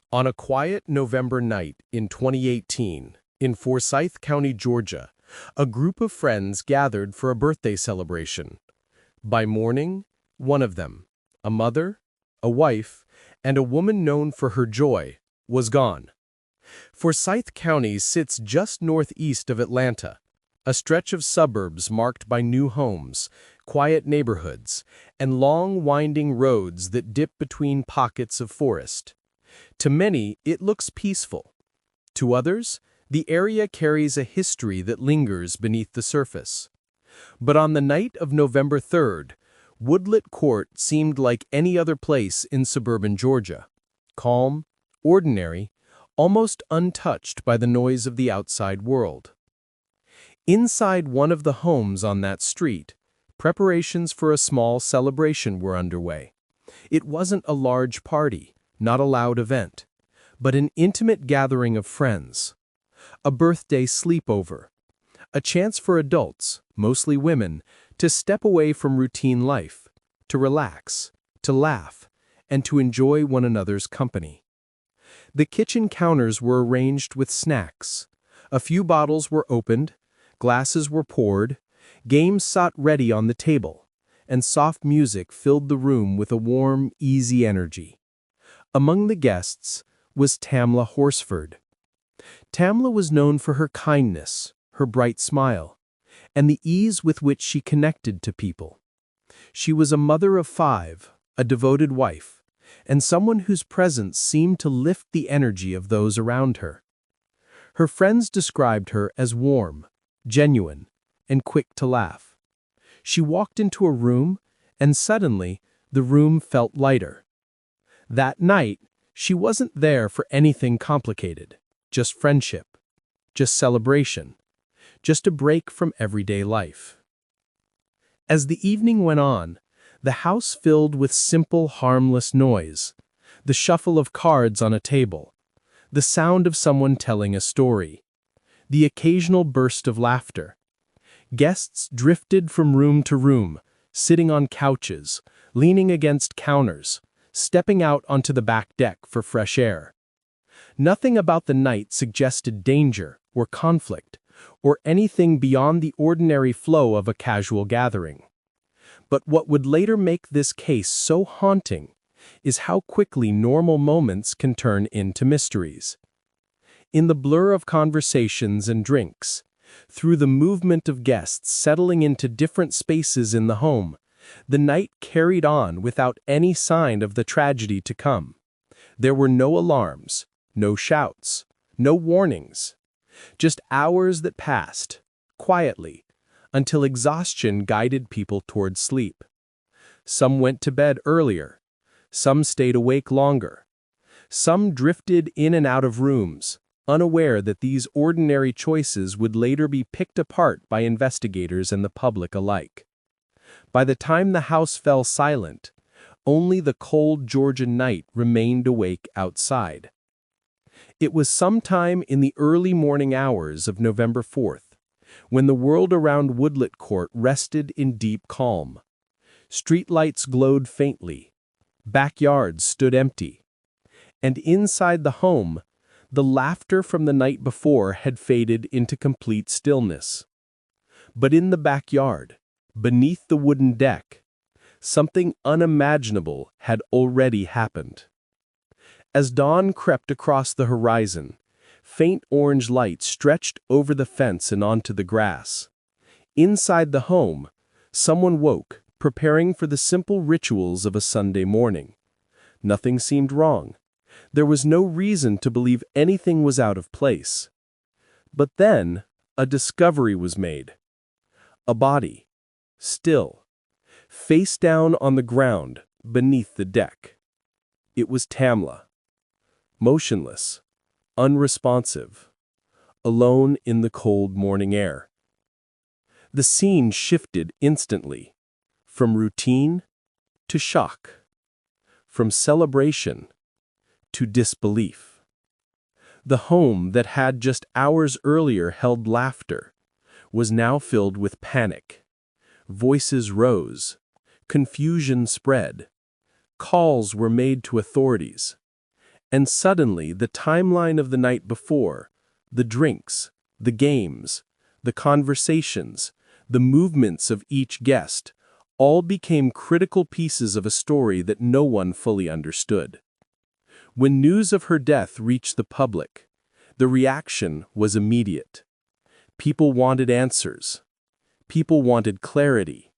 On a quiet November night in 2018, in Forsyth County, Georgia, a group of friends gathered for a birthday celebration. By morning, one of them, a mother, a wife, and a woman known for her joy, was gone. Forsyth County sits just northeast of Atlanta, a stretch of suburbs marked by new homes, quiet neighborhoods, and long winding roads that dip between pockets of forest. To many, it looks peaceful. To others, the area carries a history that lingers beneath the surface. But on the night of November 3rd, Woodlet Court seemed like any other place in suburban Georgia. Calm, ordinary, almost untouched by the noise of the outside world. Inside one of the homes on that street, preparations for a small celebration were underway. It wasn't a large party, not a loud event, but an intimate gathering of friends. A birthday sleepover. A chance for adults, mostly women, to step away from routine life, to relax, to laugh, and to enjoy one another's company. The kitchen counters were arranged with snacks. A few bottles were opened, glasses were poured, games sat ready on the table, and soft music filled the room with a warm, easy energy. Among the guests was Tamla Horsford. Tamla was known for her kindness, her bright smile, and the ease with which she connected to people. She was a mother of 5, a devoted wife, and someone whose presence seemed to lift the energy of those around her. Her friends described her as warm, genuine, and quick to laugh. She walked into a room, and suddenly the room felt lighter. That night, she wasn't there for anything complicated, just friendship, just celebration, just a break from everyday life. As the evening went on, the house filled with simple, harmless noise, the shuffle of cards on a table, the sound of someone telling a story, the occasional burst of laughter. Guests drifted from room to room, sitting on couches, leaning against counters, stepping out onto the back deck for fresh air. Nothing about the night suggested danger or conflict, or anything beyond the ordinary flow of a casual gathering. But what would later make this case so haunting is how quickly normal moments can turn into mysteries. In the blur of conversations and drinks, through the movement of guests settling into different spaces in the home, the night carried on without any sign of the tragedy to come. There were no alarms, no shouts, no warnings. Just hours that passed, quietly, until exhaustion guided people toward sleep. Some went to bed earlier, some stayed awake longer. Some drifted in and out of rooms, unaware that these ordinary choices would later be picked apart by investigators and the public alike. By the time the house fell silent, only the cold Georgia night remained awake outside. It was sometime in the early morning hours of November 4th, when the world around Woodlet Court rested in deep calm. Streetlights glowed faintly, backyards stood empty, and inside the home, the laughter from the night before had faded into complete stillness. But in the backyard, beneath the wooden deck, something unimaginable had already happened. As dawn crept across the horizon, faint orange light stretched over the fence and onto the grass. Inside the home, someone woke, preparing for the simple rituals of a Sunday morning. Nothing seemed wrong. There was no reason to believe anything was out of place. But then, a discovery was made. A body, still, face down on the ground beneath the deck. It was Tamla. Motionless, unresponsive, alone in the cold morning air. The scene shifted instantly, from routine to shock, from celebration to disbelief. The home that had just hours earlier held laughter was now filled with panic. Voices rose, confusion spread, calls were made to authorities, And suddenly, the timeline of the night before, the drinks, the games, the conversations, the movements of each guest, all became critical pieces of a story that no one fully understood. When news of her death reached the public, the reaction was immediate. People wanted answers. People wanted clarity.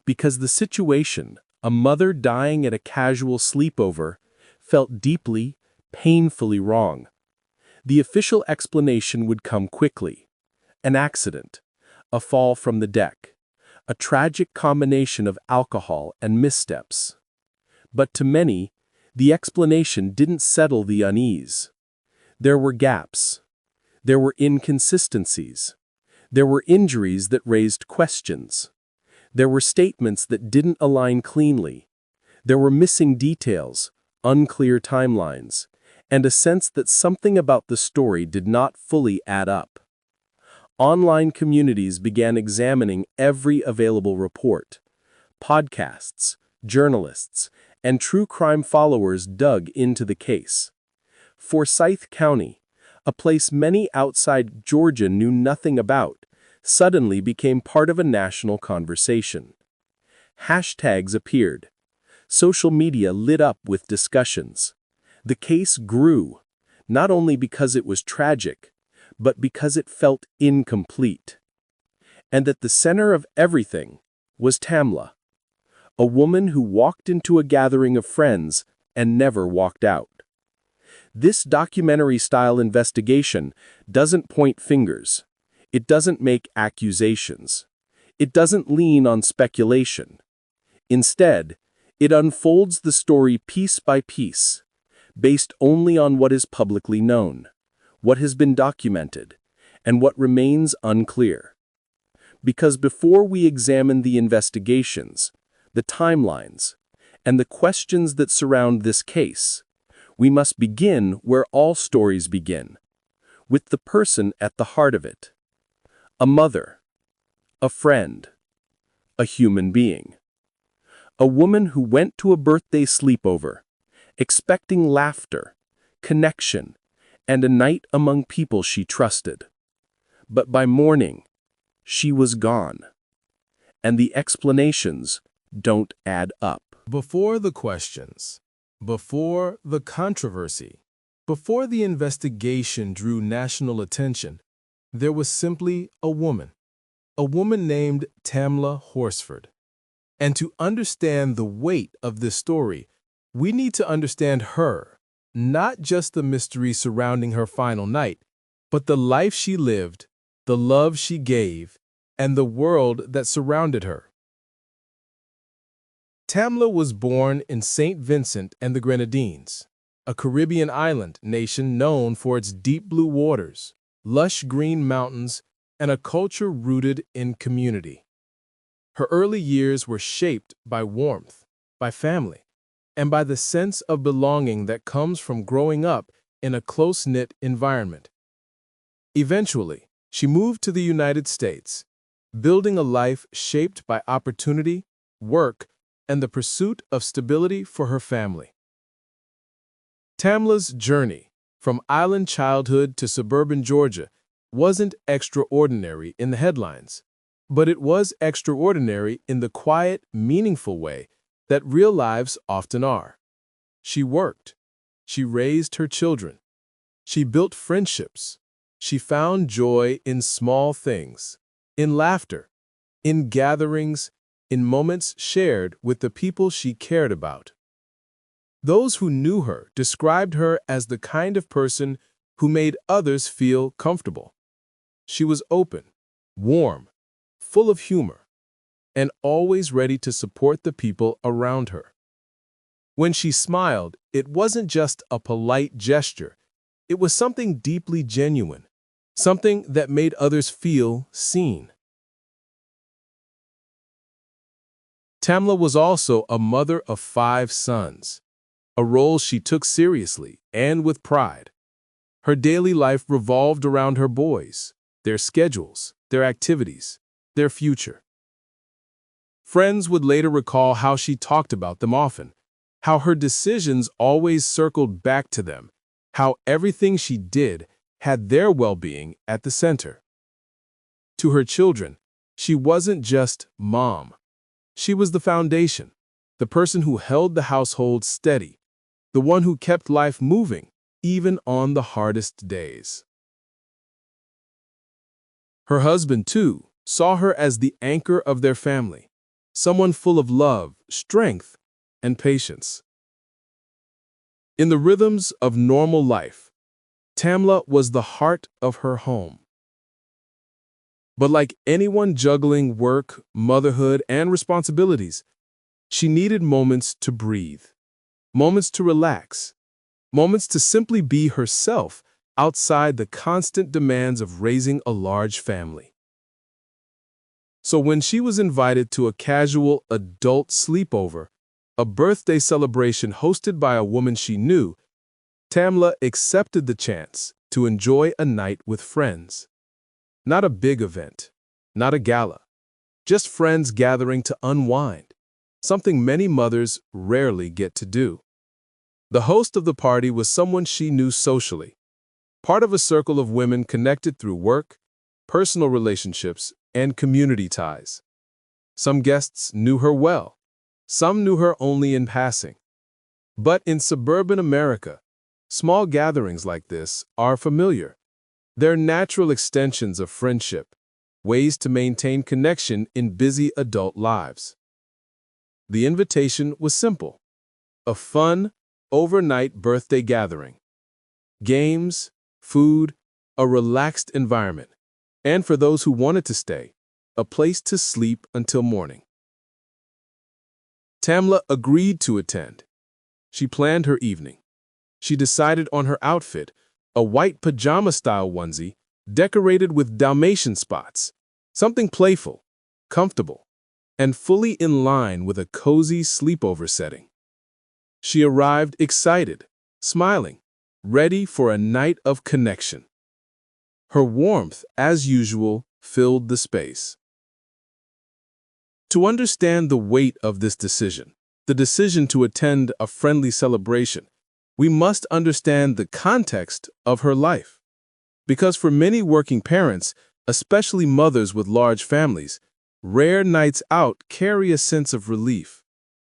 Because the situation, a mother dying at a casual sleepover, felt deeply, painfully wrong. The official explanation would come quickly. An accident, a fall from the deck, a tragic combination of alcohol and missteps. But to many, the explanation didn't settle the unease. There were gaps. There were inconsistencies. There were injuries that raised questions. There were statements that didn't align cleanly. There were missing details, unclear timelines, and a sense that something about the story did not fully add up. Online communities began examining every available report. Podcasts, journalists, and true crime followers dug into the case. Forsyth County, a place many outside Georgia knew nothing about, suddenly became part of a national conversation. Hashtags appeared. Social media lit up with discussions. The case grew, not only because it was tragic, but because it felt incomplete. And at the center of everything was Tamla, a woman who walked into a gathering of friends and never walked out. This documentary-style investigation doesn't point fingers. It doesn't make accusations. It doesn't lean on speculation. Instead, it unfolds the story piece by piece, based only on what is publicly known, what has been documented, and what remains unclear. Because before we examine the investigations, the timelines, and the questions that surround this case, we must begin where all stories begin, with the person at the heart of it. A mother, a friend, a human being. A woman who went to a birthday sleepover, expecting laughter, connection, and a night among people she trusted. But by morning, she was gone. And the explanations don't add up. Before the questions, before the controversy, before the investigation drew national attention, there was simply a woman named Tamla Horsford. And to understand the weight of this story, we need to understand her, not just the mystery surrounding her final night, but the life she lived, the love she gave, and the world that surrounded her. Tamla was born in St. Vincent and the Grenadines, a Caribbean island nation known for its deep blue waters, lush green mountains, and a culture rooted in community. Her early years were shaped by warmth, by family, and by the sense of belonging that comes from growing up in a close-knit environment. Eventually, she moved to the United States, building a life shaped by opportunity, work, and the pursuit of stability for her family. Tamla's journey, from island childhood to suburban Georgia, wasn't extraordinary in the headlines, but it was extraordinary in the quiet, meaningful way that real lives often are. She worked. She raised her children. She built friendships. She found joy in small things, in laughter, in gatherings, in moments shared with the people she cared about. Those who knew her described her as the kind of person who made others feel comfortable. She was open, warm, full of humor, and always ready to support the people around her. When she smiled, it wasn't just a polite gesture. It was something deeply genuine, something that made others feel seen. Tamla was also a mother of 5 sons, a role she took seriously and with pride. Her daily life revolved around her boys, their schedules, their activities, their future. Friends would later recall how she talked about them often, how her decisions always circled back to them, how everything she did had their well-being at the center. To her children, she wasn't just mom. She was the foundation, the person who held the household steady, the one who kept life moving, even on the hardest days. Her husband, too, saw her as the anchor of their family, someone full of love, strength, and patience. In the rhythms of normal life, Tamla was the heart of her home. But like anyone juggling work, motherhood, and responsibilities, she needed moments to breathe, moments to relax, moments to simply be herself outside the constant demands of raising a large family. So when she was invited to a casual adult sleepover, a birthday celebration hosted by a woman she knew, Tamla accepted the chance to enjoy a night with friends. Not a big event, not a gala, just friends gathering to unwind, something many mothers rarely get to do. The host of the party was someone she knew socially, part of a circle of women connected through work, personal relationships, and community ties. Some guests knew her well, some knew her only in passing. But in suburban America, small gatherings like this are familiar. They're natural extensions of friendship, ways to maintain connection in busy adult lives. The invitation was simple: a fun, overnight birthday gathering. Games, food, a relaxed environment, and for those who wanted to stay, a place to sleep until morning. Tamla agreed to attend. She planned her evening. She decided on her outfit, a white pajama-style onesie decorated with Dalmatian spots, something playful, comfortable, and fully in line with a cozy sleepover setting. She arrived excited, smiling, ready for a night of connection. Her warmth, as usual, filled the space. To understand the weight of this decision, the decision to attend a friendly celebration, we must understand the context of her life. Because for many working parents, especially mothers with large families, rare nights out carry a sense of relief,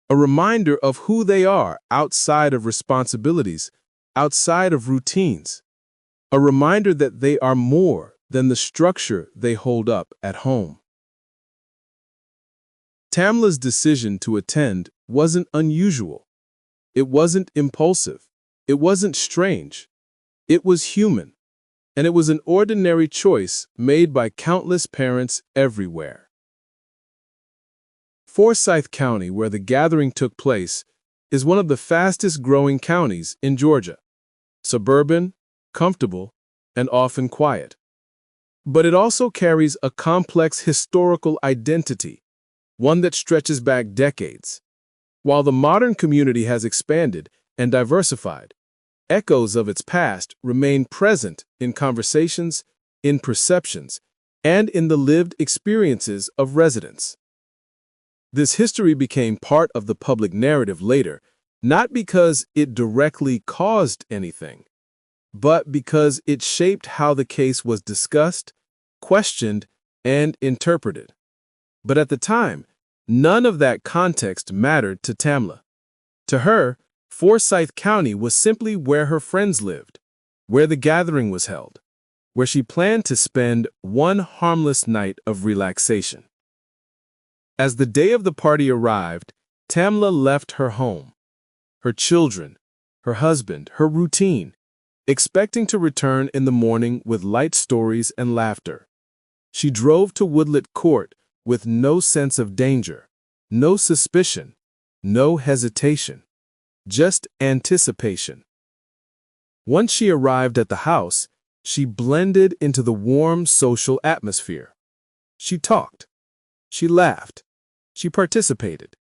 a reminder of who they are outside of responsibilities, outside of routines, a reminder that they are more than the structure they hold up at home. Tamla's decision to attend wasn't unusual. It wasn't impulsive. It wasn't strange. It was human, and it was an ordinary choice made by countless parents everywhere. Forsyth County, where the gathering took place, is one of the fastest-growing counties in Georgia. Suburban, comfortable, and often quiet. But it also carries a complex historical identity, one that stretches back decades. While the modern community has expanded and diversified, echoes of its past remain present in conversations, in perceptions, and in the lived experiences of residents. This history became part of the public narrative later, not because it directly caused anything, but because it shaped how the case was discussed, questioned, and interpreted. But at the time, none of that context mattered to Tamla. To her, Forsyth County was simply where her friends lived, where the gathering was held, where she planned to spend one harmless night of relaxation. As the day of the party arrived, Tamla left her home, her children, her husband, her routine, expecting to return in the morning with light stories and laughter. She drove to Woodlet Court with no sense of danger, no suspicion, no hesitation, just anticipation. Once she arrived at the house, she blended into the warm social atmosphere. She talked, she laughed, she participated.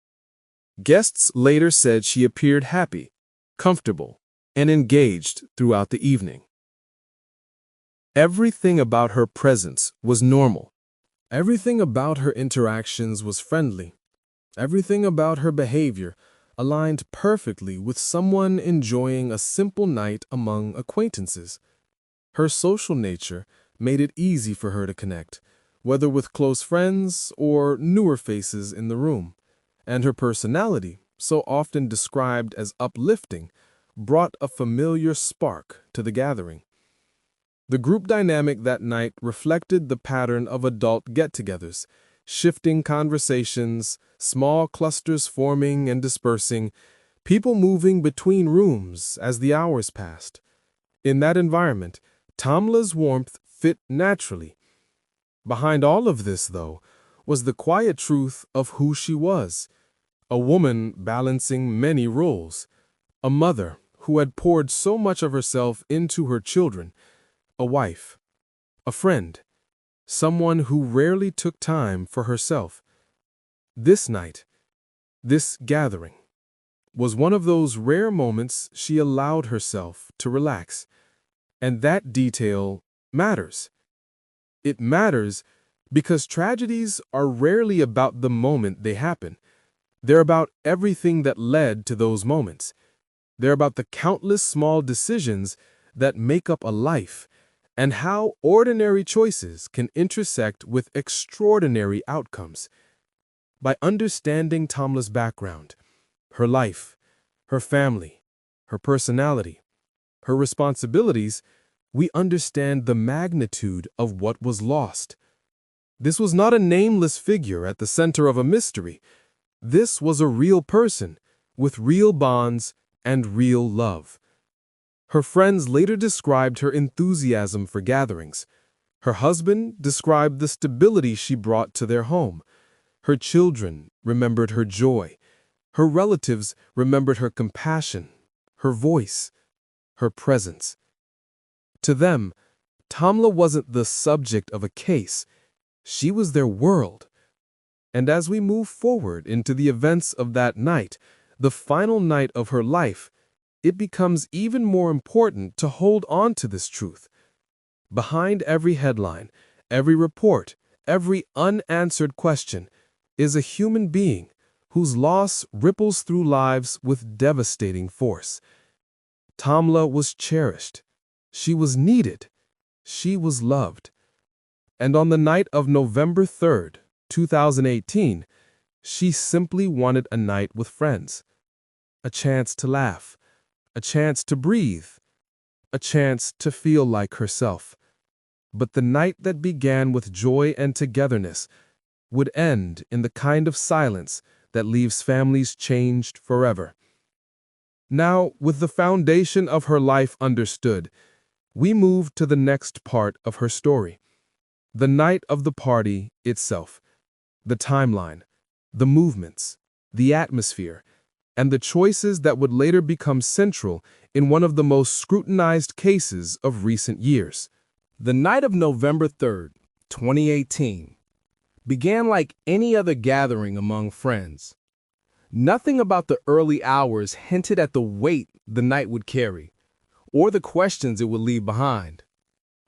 Guests later said she appeared happy, comfortable, and engaged throughout the evening. Everything about her presence was normal. Everything about her interactions was friendly. Everything about her behavior aligned perfectly with someone enjoying a simple night among acquaintances. Her social nature made it easy for her to connect, whether with close friends or newer faces in the room, and her personality, so often described as uplifting, brought a familiar spark to the gathering. The group dynamic that night reflected the pattern of adult get-togethers, shifting conversations, small clusters forming and dispersing, people moving between rooms as the hours passed. In that environment, Tamla's warmth fit naturally. Behind all of this, though, was the quiet truth of who she was, a woman balancing many roles, a mother who had poured so much of herself into her children, a wife, a friend, someone who rarely took time for herself. This night, this gathering, was one of those rare moments she allowed herself to relax. And that detail matters. It matters because tragedies are rarely about the moment they happen. They're about everything that led to those moments. They're about the countless small decisions that make up a life, and how ordinary choices can intersect with extraordinary outcomes. By understanding Tamla's background, her life, her family, her personality, her responsibilities, we understand the magnitude of what was lost. This was not a nameless figure at the center of a mystery. This was a real person with real bonds and real love. Her friends later described her enthusiasm for gatherings. Her husband described the stability she brought to their home. Her children remembered her joy. Her relatives remembered her compassion, her voice, her presence. To them, Tamla wasn't the subject of a case. She was their world. And as we move forward into the events of that night, the final night of her life, it becomes even more important to hold on to this truth. Behind every headline, every report, every unanswered question is a human being whose loss ripples through lives with devastating force. Tamla was cherished. She was needed. She was loved. And on the night of November 3rd, 2018, she simply wanted a night with friends, a chance to laugh, a chance to breathe, a chance to feel like herself. But the night that began with joy and togetherness would end in the kind of silence that leaves families changed forever. Now, with the foundation of her life understood, we move to the next part of her story. The night of the party itself, the timeline, the movements, the atmosphere, and the choices that would later become central in one of the most scrutinized cases of recent years. The night of November 3rd, 2018, began like any other gathering among friends. Nothing about the early hours hinted at the weight the night would carry, or the questions it would leave behind.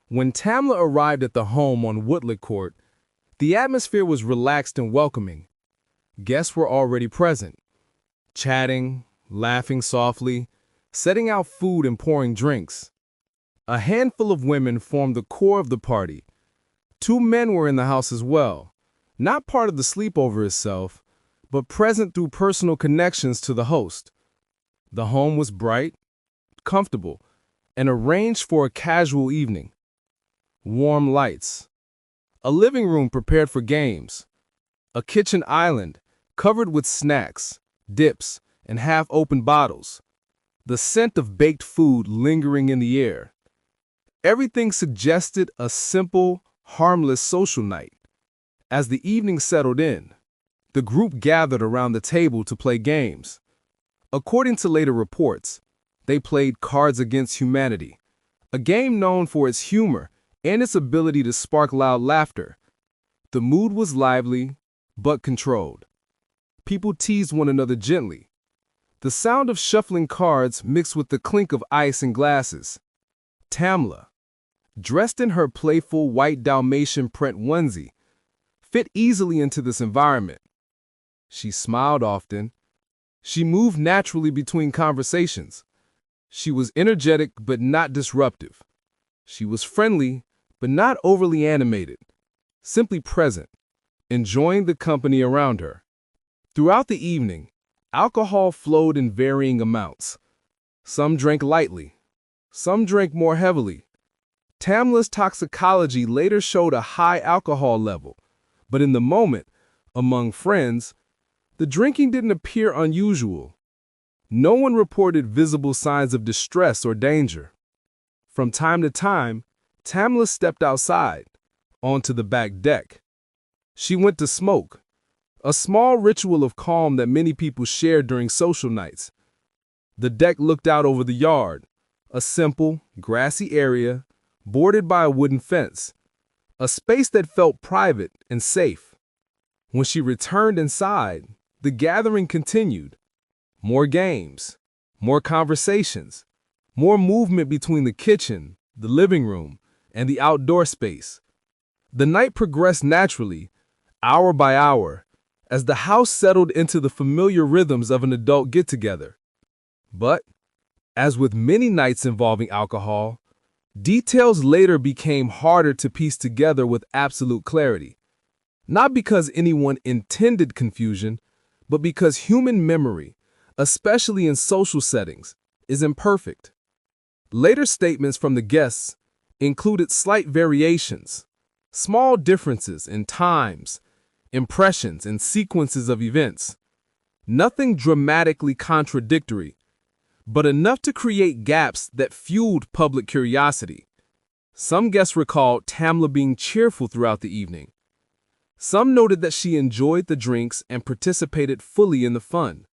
When Tamla arrived at the home on Woodley Court, the atmosphere was relaxed and welcoming. Guests were already present, chatting, laughing softly, setting out food and pouring drinks. A handful of women formed the core of the party. 2 men were in the house as well, not part of the sleepover itself, but present through personal connections to the host. The home was bright, comfortable, and arranged for a casual evening. Warm lights, a living room prepared for games, a kitchen island covered with snacks, dips, and half-open bottles, the scent of baked food lingering in the air. Everything suggested a simple, harmless social night. As the evening settled in, the group gathered around the table to play games. According to later reports, they played Cards Against Humanity, a game known for its humor and its ability to spark loud laughter. The mood was lively, but controlled. People teased one another gently. The sound of shuffling cards mixed with the clink of ice in glasses. Tamla, dressed in her playful white Dalmatian print onesie, fit easily into this environment. She smiled often, She moved naturally between conversations. She was energetic but not disruptive. She was friendly but not overly animated, simply present, enjoying the company around her. Throughout the evening, alcohol flowed in varying amounts. Some drank lightly, some drank more heavily. Tamla's toxicology later showed a high alcohol level, but in the moment, among friends, the drinking didn't appear unusual. No one reported visible signs of distress or danger. From time to time, Tamla stepped outside, onto the back deck. She went to smoke, a small ritual of calm that many people shared during social nights. The deck looked out over the yard, a simple, grassy area bordered by a wooden fence, a space that felt private and safe. When she returned inside, the gathering continued. More games, more conversations, more movement between the kitchen, the living room, and the outdoor space. The night progressed naturally, hour by hour, as the house settled into the familiar rhythms of an adult get-together. But, as with many nights involving alcohol, details later became harder to piece together with absolute clarity. Not because anyone intended confusion, but because human memory, especially in social settings, is imperfect. Later statements from the guests included slight variations, small differences in times, impressions, and sequences of events. Nothing dramatically contradictory, but enough to create gaps that fueled public curiosity. Some guests recalled Tamla being cheerful throughout the evening. Some noted that she enjoyed the drinks and participated fully in the fun.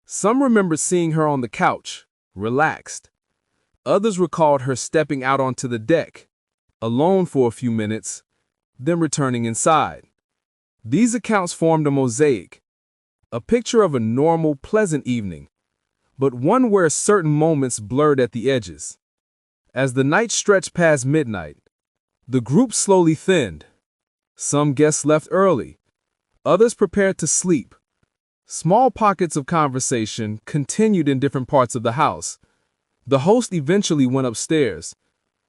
Some remembered seeing her on the couch, relaxed. Others recalled her stepping out onto the deck, alone for a few minutes, then returning inside. These accounts formed a mosaic, a picture of a normal, pleasant evening, but one where certain moments blurred at the edges. As the night stretched past midnight, the group slowly thinned. Some guests left early, others prepared to sleep. Small pockets of conversation continued in different parts of the house. The host eventually went upstairs.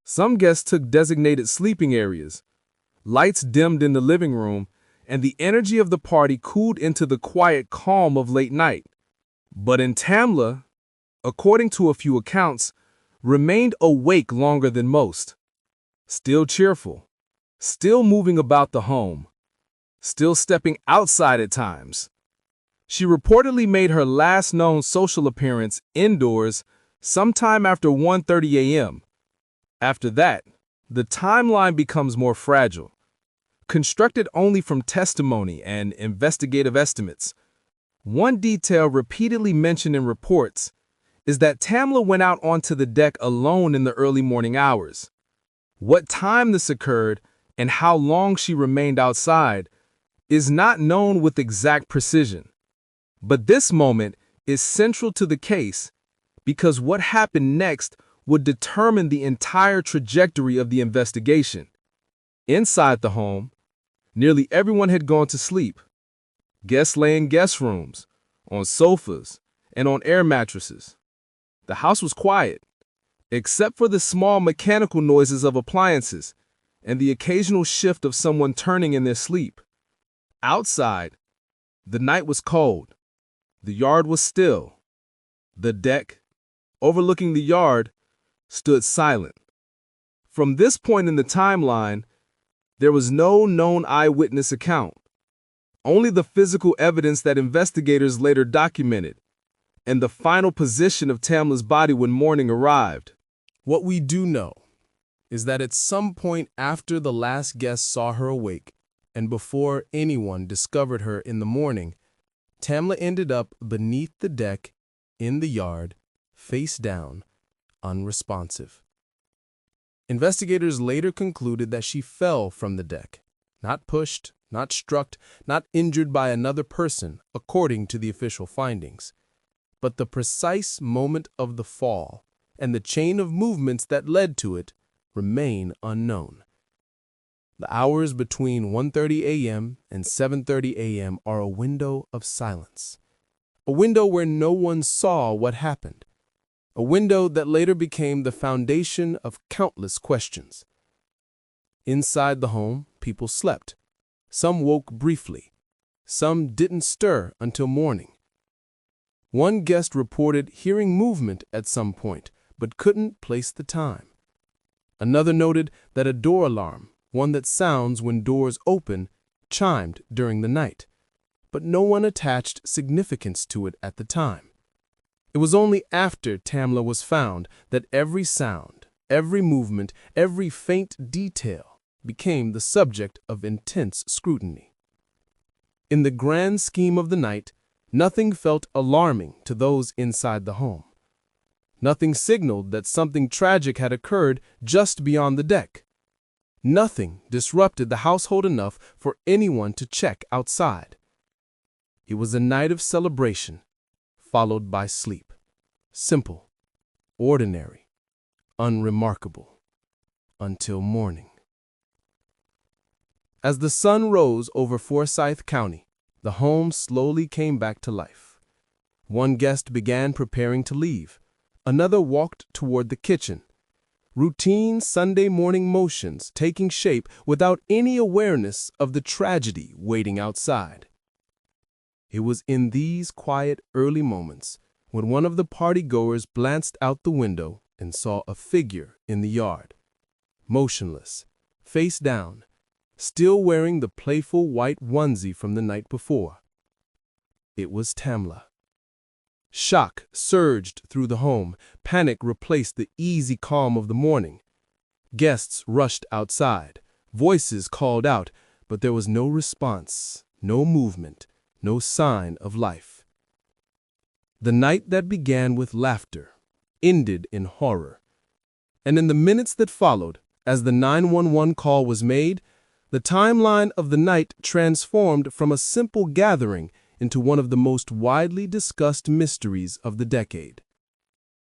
Some guests took designated sleeping areas. Lights dimmed in the living room, and the energy of the party cooled into the quiet calm of late night. But in Tamla, according to a few accounts, remained awake longer than most. Still cheerful, still moving about the home, still stepping outside at times. She reportedly made her last known social appearance indoors sometime after 1:30 a.m. After that, the timeline becomes more fragile, constructed only from testimony and investigative estimates. One detail repeatedly mentioned in reports is that Tamla went out onto the deck alone in the early morning hours. What time this occurred and how long she remained outside is not known with exact precision. But this moment is central to the case because what happened next would determine the entire trajectory of the investigation. Inside the home, nearly everyone had gone to sleep. Guests lay in guest rooms, on sofas, and on air mattresses. The house was quiet, except for the small mechanical noises of appliances and the occasional shift of someone turning in their sleep. Outside, the night was cold. The yard was still. The deck, overlooking the yard, stood silent. From this point in the timeline, there was no known eyewitness account, only the physical evidence that investigators later documented, and the final position of Tamla's body when morning arrived. What we do know is that at some point after the last guest saw her awake and before anyone discovered her in the morning, Tamla ended up beneath the deck, in the yard, face down, unresponsive. Investigators later concluded that she fell from the deck, not pushed, not struck, not injured by another person, according to the official findings. But the precise moment of the fall and the chain of movements that led to it remain unknown. The hours between 1:30 a.m. and 7:30 a.m. are a window of silence, A window where no one saw what happened. A window that later became the foundation of countless questions. Inside the home, people slept. Some woke briefly. Some didn't stir until morning. One guest reported hearing movement at some point, but couldn't place the time. Another noted that a door alarm, one that sounds when doors open, chimed during the night, but no one attached significance to it at the time. It was only after Tamla was found that every sound, every movement, every faint detail became the subject of intense scrutiny. In the grand scheme of the night, nothing felt alarming to those inside the home. Nothing signaled that something tragic had occurred just beyond the deck. Nothing disrupted the household enough for anyone to check outside. It was a night of celebration, followed by sleep. Simple, ordinary, unremarkable, until morning. As the sun rose over Forsyth County, the home slowly came back to life. One guest began preparing to leave. Another walked toward the kitchen. Routine Sunday morning motions taking shape without any awareness of the tragedy waiting outside. It was in these quiet early moments when one of the partygoers glanced out the window and saw a figure in the yard, motionless, face down, still wearing the playful white onesie from the night before. It was Tamla. Shock surged through the home. Panic replaced the easy calm of the morning. Guests rushed outside. Voices called out, but there was no response, no movement, no sign of life. The night that began with laughter ended in horror. And in the minutes that followed, as the 911 call was made, the timeline of the night transformed from a simple gathering into one of the most widely discussed mysteries of the decade.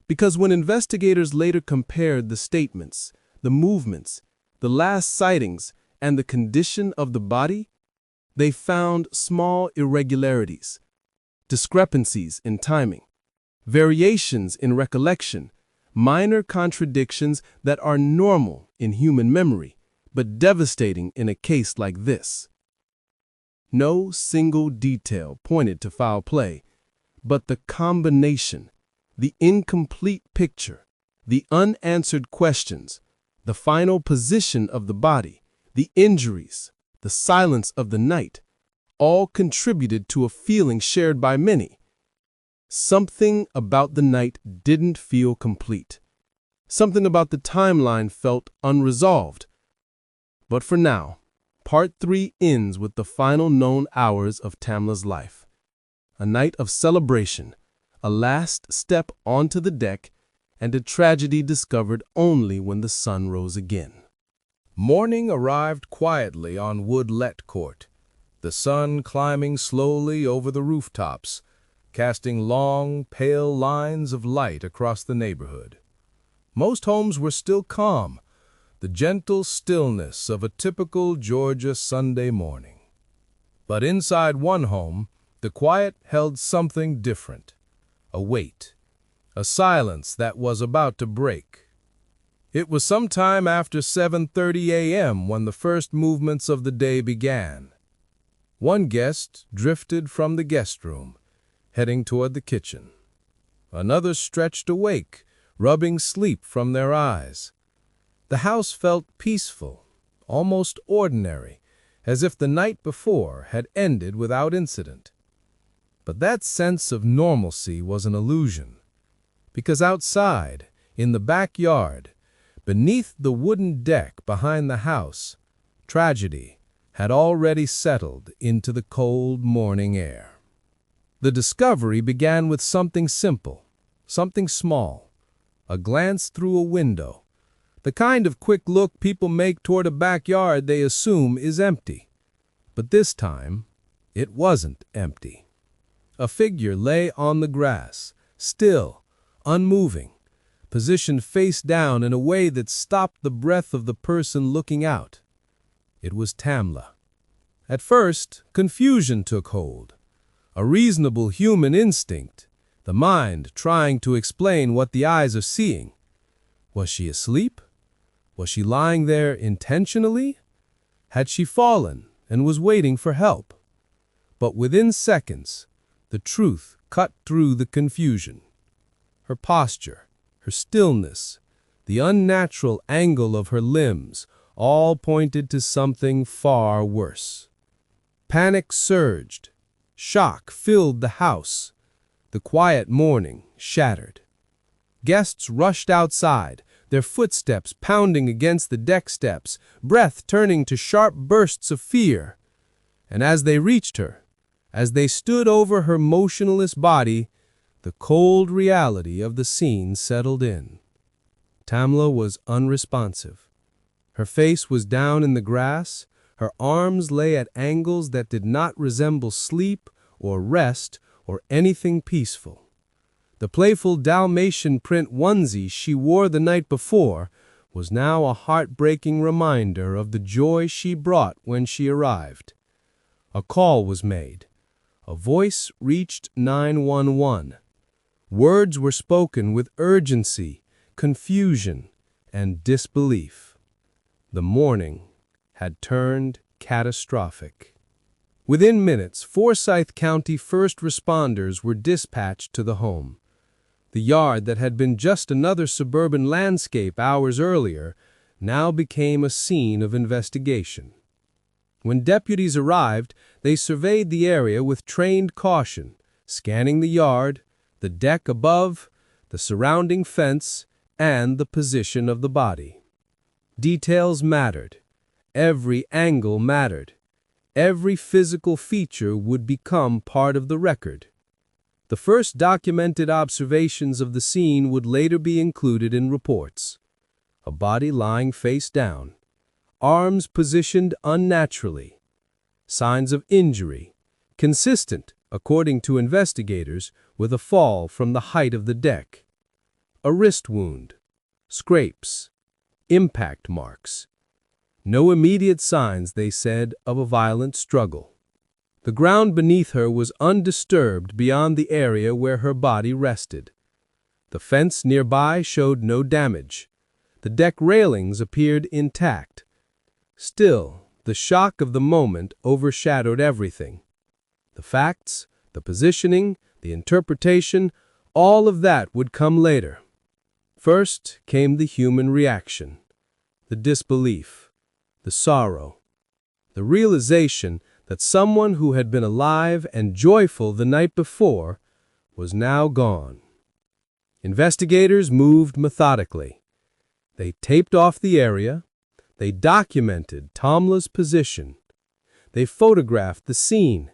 Because when investigators later compared the statements, the movements, the last sightings, and the condition of the body, they found small irregularities, discrepancies in timing, variations in recollection, minor contradictions that are normal in human memory, but devastating in a case like this. No single detail pointed to foul play, but the combination, the incomplete picture, the unanswered questions, the final position of the body, the injuries, the silence of the night, all contributed to a feeling shared by many. Something about the night didn't feel complete. Something about the timeline felt unresolved. But for now, Part 3 ends with the final known hours of Tamla's life. A night of celebration, a last step onto the deck, and a tragedy discovered only when the sun rose again. Morning arrived quietly on Woodlet Court, the sun climbing slowly over the rooftops, casting long, pale lines of light across the neighborhood. Most homes were still calm, the gentle stillness of a typical Georgia Sunday morning. But inside one home, the quiet held something different, a weight, a silence that was about to break. It was sometime after 7:30 a.m. when the first movements of the day began. One guest drifted from the guest room, heading toward the kitchen. Another stretched awake, rubbing sleep from their eyes. The house felt peaceful, almost ordinary, as if the night before had ended without incident. But that sense of normalcy was an illusion, because outside, in the backyard, beneath the wooden deck behind the house, tragedy had already settled into the cold morning air. The discovery began with something simple, something small, a glance through a window. The kind of quick look people make toward a backyard they assume is empty. But this time, it wasn't empty. A figure lay on the grass, still, unmoving, positioned face down in a way that stopped the breath of the person looking out. It was Tamla. At first, confusion took hold. A reasonable human instinct, the mind trying to explain what the eyes are seeing. Was she asleep? Was she lying there intentionally? Had she fallen and was waiting for help? But within seconds, the truth cut through the confusion. Her posture, her stillness, the unnatural angle of her limbs all pointed to something far worse. Panic surged. Shock filled the house. The quiet morning shattered. Guests rushed outside, their footsteps pounding against the deck steps, breath turning to sharp bursts of fear. And as they reached her, as they stood over her motionless body, the cold reality of the scene settled in. Tamla was unresponsive. Her face was down in the grass, her arms lay at angles that did not resemble sleep or rest or anything peaceful. The playful Dalmatian print onesie she wore the night before was now a heartbreaking reminder of the joy she brought when she arrived. A call was made. A voice reached 911. Words were spoken with urgency, confusion, and disbelief. The morning had turned catastrophic. Within minutes, Forsyth County first responders were dispatched to the home. The yard that had been just another suburban landscape hours earlier now became a scene of investigation. When deputies arrived, they surveyed the area with trained caution, scanning the yard, the deck above, the surrounding fence, and the position of the body. Details mattered. Every angle mattered. Every physical feature would become part of the record. The first documented observations of the scene would later be included in reports. A body lying face down, arms positioned unnaturally, signs of injury, consistent, according to investigators, with a fall from the height of the deck. A wrist wound, scrapes, impact marks. No immediate signs, they said, of a violent struggle. The ground beneath her was undisturbed beyond the area where her body rested. The fence nearby showed no damage. The deck railings appeared intact. Still, the shock of the moment overshadowed everything. The facts, the positioning, the interpretation, all of that would come later. First came the human reaction, the disbelief, the sorrow, the realization that someone who had been alive and joyful the night before was now gone. Investigators moved methodically. They taped off the area. They documented Tamla's position. They photographed the scene.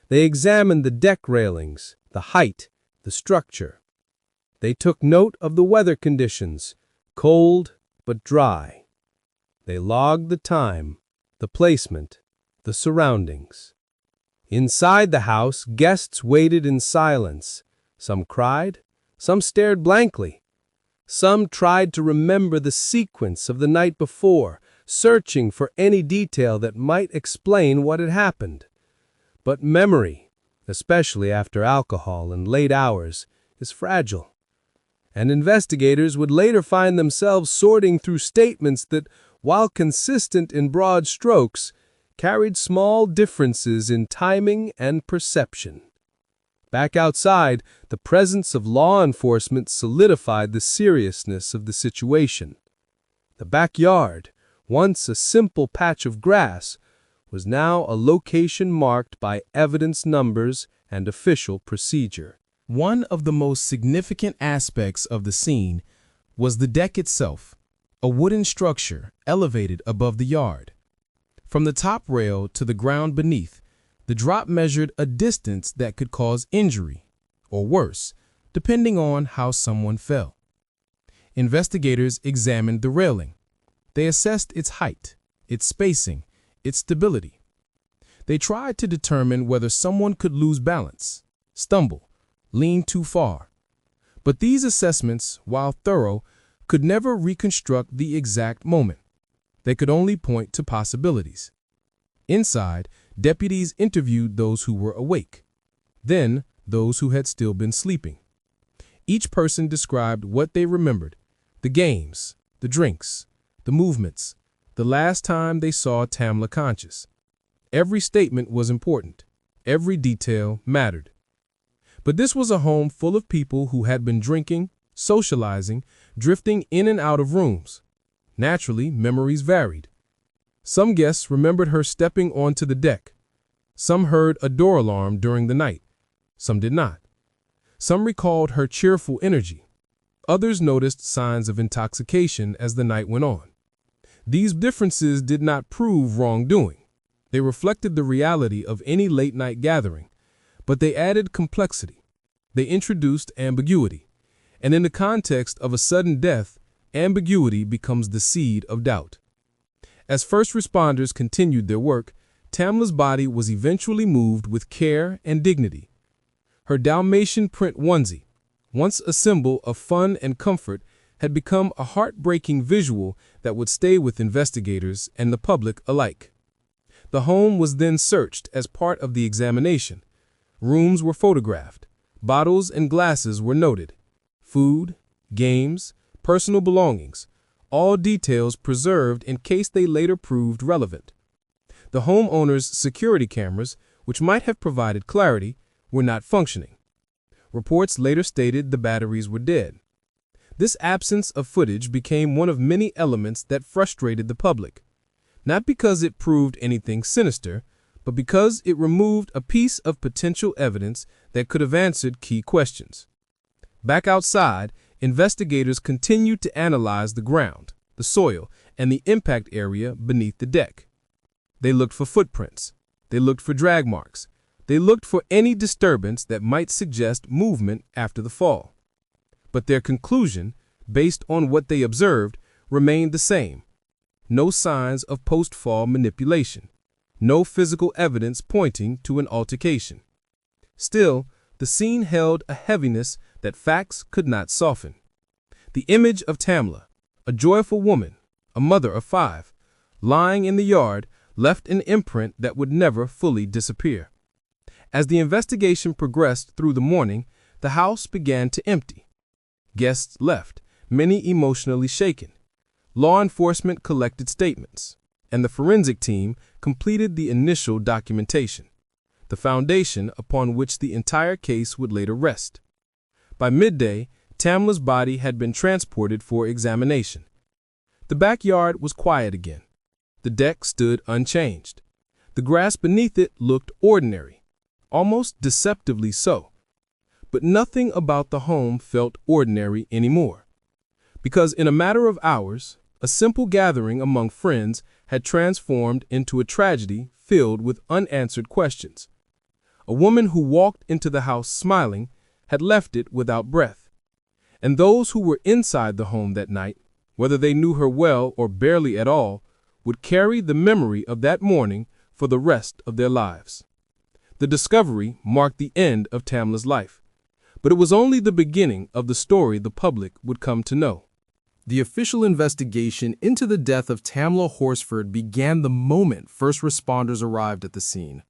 They examined the deck railings, the height, the structure. They took note of the weather conditions, cold but dry. They logged the time, the placement, the surroundings. Inside the house, guests waited in silence. Some cried, some stared blankly. Some tried to remember the sequence of the night before, searching for any detail that might explain what had happened. But memory, especially after alcohol and late hours, is fragile. And investigators would later find themselves sorting through statements that, while consistent in broad strokes, carried small differences in timing and perception. Back outside, the presence of law enforcement solidified the seriousness of the situation. The backyard, once a simple patch of grass, was now a location marked by evidence numbers and official procedure. One of the most significant aspects of the scene was the deck itself, a wooden structure elevated above the yard. From the top rail to the ground beneath, the drop measured a distance that could cause injury, or worse, depending on how someone fell. Investigators examined the railing. They assessed its height, its spacing, its stability. They tried to determine whether someone could lose balance, stumble, lean too far. But these assessments, while thorough, could never reconstruct the exact moment. They could only point to possibilities. Inside, deputies interviewed those who were awake. then those who had still been sleeping. Each person described what they remembered: the games, the drinks, the movements, the last time they saw Tamla conscious. Every statement was important. Every detail mattered. But this was a home full of people who had been drinking, socializing, drifting in and out of rooms. Naturally, memories varied. Some guests remembered her stepping onto the deck. Some heard a door alarm during the night. Some did not. Some recalled her cheerful energy. Others noticed signs of intoxication as the night went on. These differences did not prove wrongdoing. They reflected the reality of any late-night gathering, but they added complexity. They introduced ambiguity. And in the context of a sudden death, ambiguity becomes the seed of doubt. As first responders continued their work, Tamla's body was eventually moved with care and dignity. Her Dalmatian print onesie, once a symbol of fun and comfort, had become a heartbreaking visual that would stay with investigators and the public alike. The home was then searched as part of the examination. Rooms were photographed. Bottles and glasses were noted. Food, games, personal belongings, all details preserved in case they later proved relevant. The homeowner's security cameras, which might have provided clarity, were not functioning. Reports later stated the batteries were dead. This absence of footage became one of many elements that frustrated the public, not because it proved anything sinister, but because it removed a piece of potential evidence that could have answered key questions. Back outside, investigators continued to analyze the ground, the soil, and the impact area beneath the deck. They looked for footprints. They looked for drag marks. They looked for any disturbance that might suggest movement after the fall. But their conclusion, based on what they observed, remained the same. No signs of post-fall manipulation. No physical evidence pointing to an altercation. Still, the scene held a heaviness that facts could not soften. The image of Tamla, a joyful woman, a mother of 5, lying in the yard, left an imprint that would never fully disappear. As the investigation progressed through the morning, the house began to empty. Guests left, many emotionally shaken. Law enforcement collected statements, and the forensic team completed the initial documentation, the foundation upon which the entire case would later rest. By midday, Tamla's body had been transported for examination. The backyard was quiet again. The deck stood unchanged. The grass beneath it looked ordinary, almost deceptively so. But nothing about the home felt ordinary anymore. Because in a matter of hours, a simple gathering among friends had transformed into a tragedy filled with unanswered questions. A woman who walked into the house smiling had left it without breath. And those who were inside the home that night, whether they knew her well or barely at all, would carry the memory of that morning for the rest of their lives. The discovery marked the end of Tamla's life, but it was only the beginning of the story the public would come to know. The official investigation into the death of Tamla Horsford began the moment first responders arrived at the scene.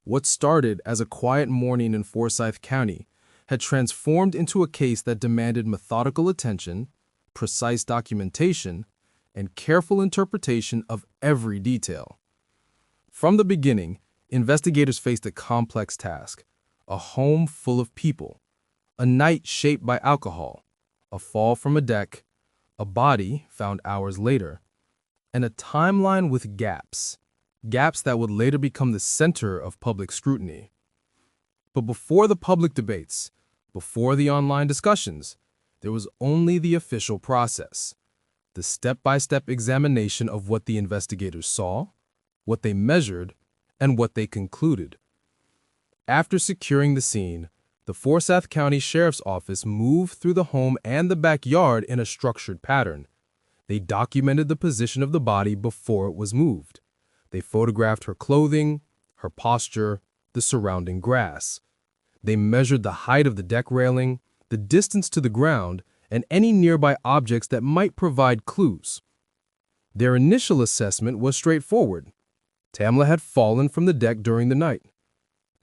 What started as a quiet morning in Forsyth County had transformed into a case that demanded methodical attention, precise documentation, and careful interpretation of every detail. From the beginning, investigators faced a complex task: a home full of people, a night shaped by alcohol, a fall from a deck, a body found hours later, and a timeline with gaps that would later become the center of public scrutiny. But before the public debates, before the online discussions, there was only the official process, the step-by-step examination of what the investigators saw, what they measured, and what they concluded. After securing the scene, the Forsyth County Sheriff's Office moved through the home and the backyard in a structured pattern. They documented the position of the body before it was moved. They photographed her clothing, her posture, the surrounding grass. They measured the height of the deck railing, the distance to the ground, and any nearby objects that might provide clues. Their initial assessment was straightforward. Tamla had fallen from the deck during the night.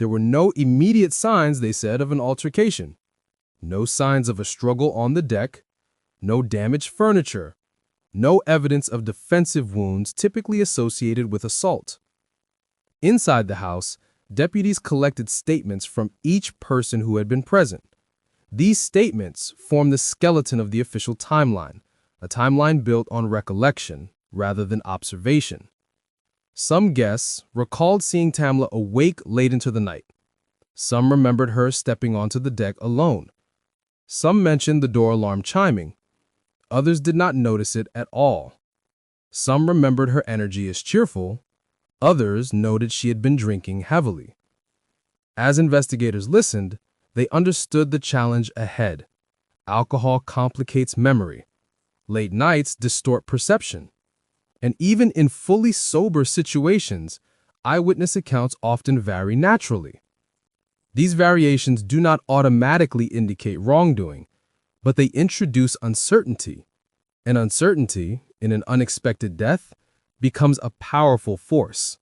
There were no immediate signs, they said, of an altercation. No signs of a struggle on the deck, no damaged furniture, no evidence of defensive wounds typically associated with assault. Inside the house, deputies collected statements from each person who had been present. These statements form the skeleton of the official timeline, a timeline built on recollection rather than observation. Some guests recalled seeing Tamla awake late into the night. Some remembered her stepping onto the deck alone. Some mentioned the door alarm chiming. Others did not notice it at all. Some remembered her energy as cheerful. Others noted she had been drinking heavily. As investigators listened, they understood the challenge ahead. Alcohol complicates memory. Late nights distort perception. And even in fully sober situations, eyewitness accounts often vary naturally. These variations do not automatically indicate wrongdoing, but they introduce uncertainty. And uncertainty, in an unexpected death, becomes a powerful force.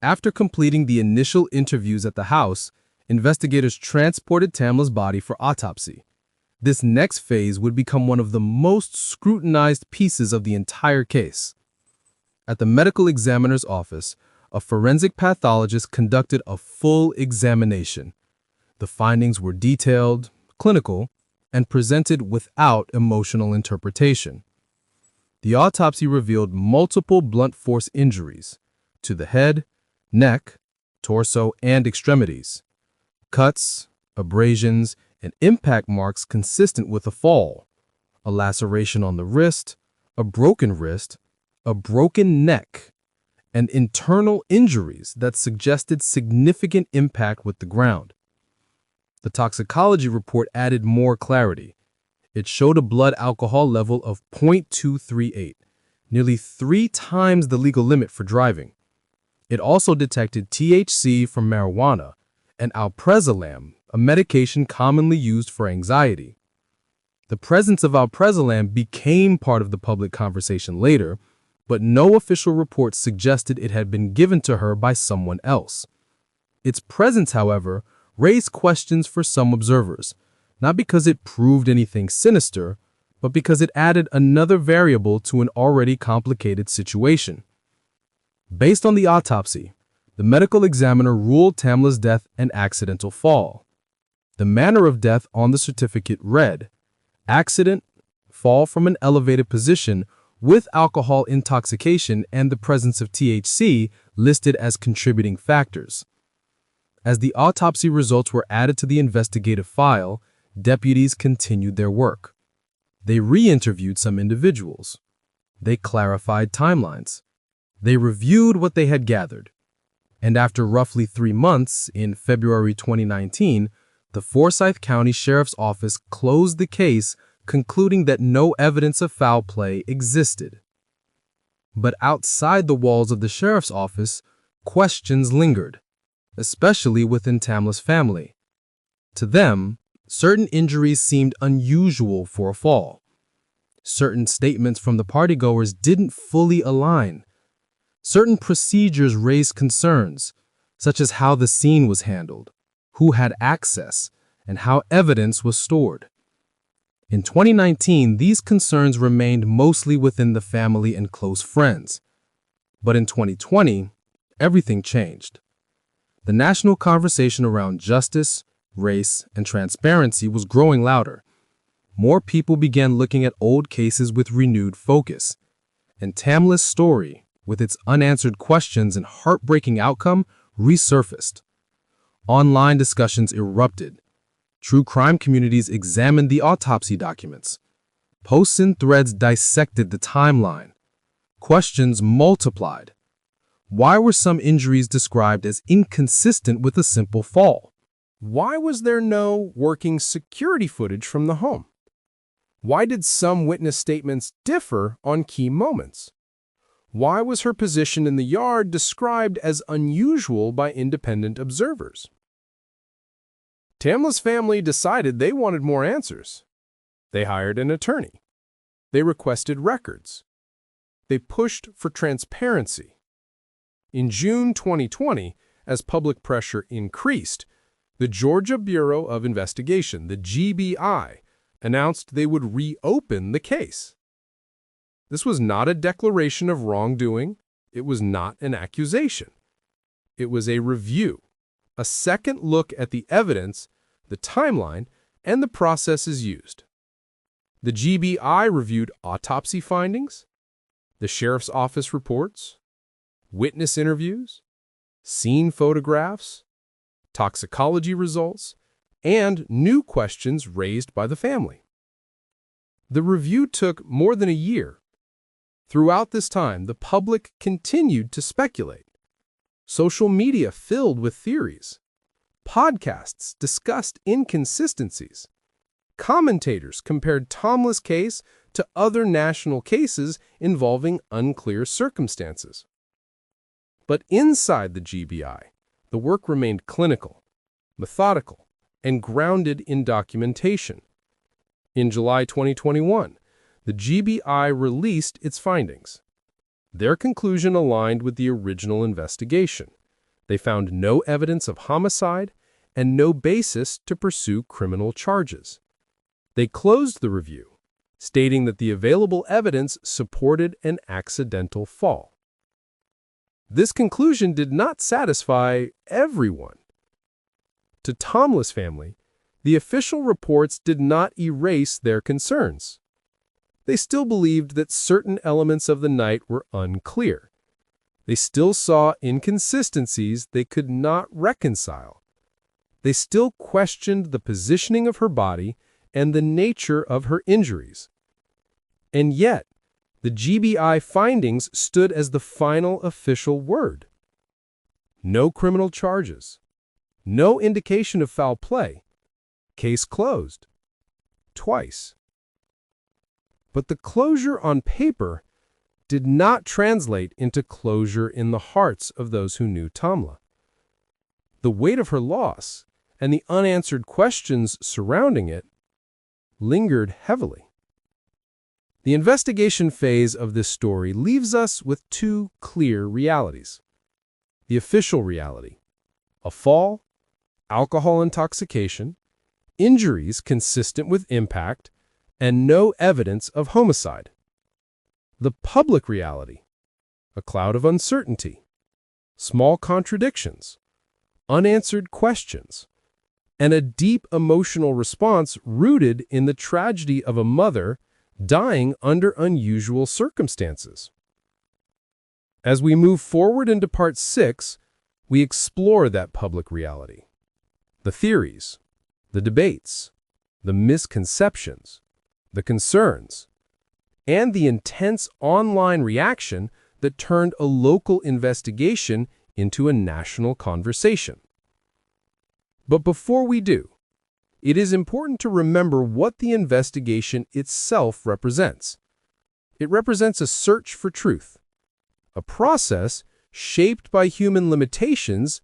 After completing the initial interviews at the house, investigators transported Tamla's body for autopsy. This next phase would become one of the most scrutinized pieces of the entire case. At the medical examiner's office, a forensic pathologist conducted a full examination. The findings were detailed, clinical, and presented without emotional interpretation. The autopsy revealed multiple blunt force injuries to the head, neck, torso, and extremities. Cuts, abrasions, and impact marks consistent with a fall, a laceration on the wrist, a broken neck, and internal injuries that suggested significant impact with the ground. The toxicology report added more clarity. It showed a blood alcohol level of 0.238, nearly 3 times the legal limit for driving. It also detected THC from marijuana and alprazolam, a medication commonly used for anxiety. The presence of alprazolam became part of the public conversation later, but no official report suggested it had been given to her by someone else. Its presence, however, raised questions for some observers, not because it proved anything sinister, but because it added another variable to an already complicated situation. Based on the autopsy, the medical examiner ruled Tamla's death an accidental fall. The manner of death on the certificate read, accident, fall from an elevated position with alcohol intoxication and the presence of THC listed as contributing factors. As the autopsy results were added to the investigative file, deputies continued their work. They re-interviewed some individuals. They clarified timelines. They reviewed what they had gathered. And after roughly 3 months, in February 2019, the Forsyth County Sheriff's Office closed the case, concluding that no evidence of foul play existed. But outside the walls of the sheriff's office, questions lingered, especially within Tamla's family. To them, certain injuries seemed unusual for a fall. Certain statements from the partygoers didn't fully align. Certain procedures raised concerns, such as how the scene was handled, who had access, and how evidence was stored. In 2019, these concerns remained mostly within the family and close friends. But in 2020, everything changed. The national conversation around justice, race, and transparency was growing louder. More people began looking at old cases with renewed focus. And Tamla's story, with its unanswered questions and heartbreaking outcome, resurfaced. Online discussions erupted. True crime communities examined the autopsy documents. Posts and threads dissected the timeline. Questions multiplied. Why were some injuries described as inconsistent with a simple fall? Why was there no working security footage from the home? Why did some witness statements differ on key moments? Why was her position in the yard described as unusual by independent observers? Tamla's family decided they wanted more answers. They hired an attorney. They requested records. They pushed for transparency. In June 2020, as public pressure increased, the Georgia Bureau of Investigation, the GBI, announced they would reopen the case. This was not a declaration of wrongdoing. It was not an accusation. It was a review, a second look at the evidence, the timeline, and the processes used. The GBI reviewed autopsy findings, the sheriff's office reports, witness interviews, scene photographs, toxicology results, and new questions raised by the family. The review took more than a year. Throughout this time, the public continued to speculate. Social media filled with theories. Podcasts discussed inconsistencies. Commentators compared Tamla's case to other national cases involving unclear circumstances. But inside the GBI, the work remained clinical, methodical, and grounded in documentation. In July 2021, the GBI released its findings. Their conclusion aligned with the original investigation. They found no evidence of homicide and no basis to pursue criminal charges. They closed the review, stating that the available evidence supported an accidental fall. This conclusion did not satisfy everyone. To Tamla's family, the official reports did not erase their concerns. They still believed that certain elements of the night were unclear. They still saw inconsistencies they could not reconcile. They still questioned the positioning of her body and the nature of her injuries. And yet, the GBI findings stood as the final official word. No criminal charges. No indication of foul play. Case closed. Twice. But the closure on paper did not translate into closure in the hearts of those who knew Tamla. The weight of her loss and the unanswered questions surrounding it lingered heavily. The investigation phase of this story leaves us with two clear realities. The official reality: a fall, alcohol intoxication, injuries consistent with impact, and no evidence of homicide. The public reality: a cloud of uncertainty, small contradictions, unanswered questions, and a deep emotional response rooted in the tragedy of a mother dying under unusual circumstances. As we move forward into Part 6, we explore that public reality, the theories, the debates, the misconceptions, the concerns, and the intense online reaction that turned a local investigation into a national conversation. But before we do, it is important to remember what the investigation itself represents. It represents a search for truth, a process shaped by human limitations,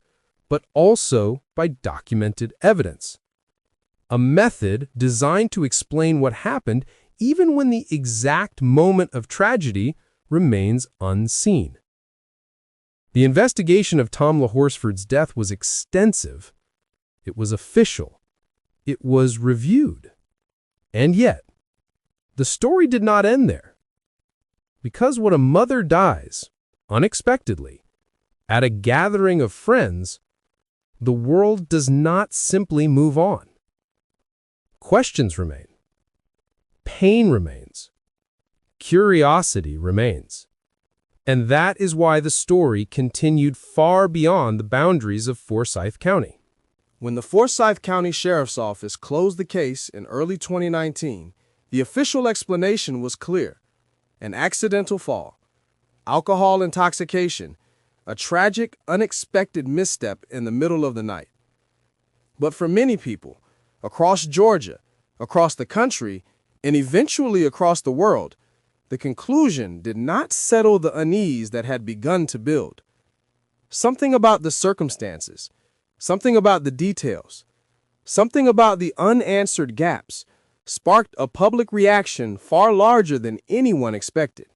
but also by documented evidence. A method designed to explain what happened even when the exact moment of tragedy remains unseen. The investigation of Tamla Horsford's death was extensive. It was official. It was reviewed. And yet, the story did not end there. Because when a mother dies, unexpectedly, at a gathering of friends, the world does not simply move on. Questions remain. Pain remains. Curiosity remains. And that is why the story continued far beyond the boundaries of Forsyth County. When the Forsyth County Sheriff's Office closed the case in early 2019, the official explanation was clear: an accidental fall, alcohol intoxication, a tragic, unexpected misstep in the middle of the night. But for many people, across Georgia, across the country, and eventually across the world, the conclusion did not settle the unease that had begun to build. Something about the circumstances, something about the details, something about the unanswered gaps sparked a public reaction far larger than anyone expected.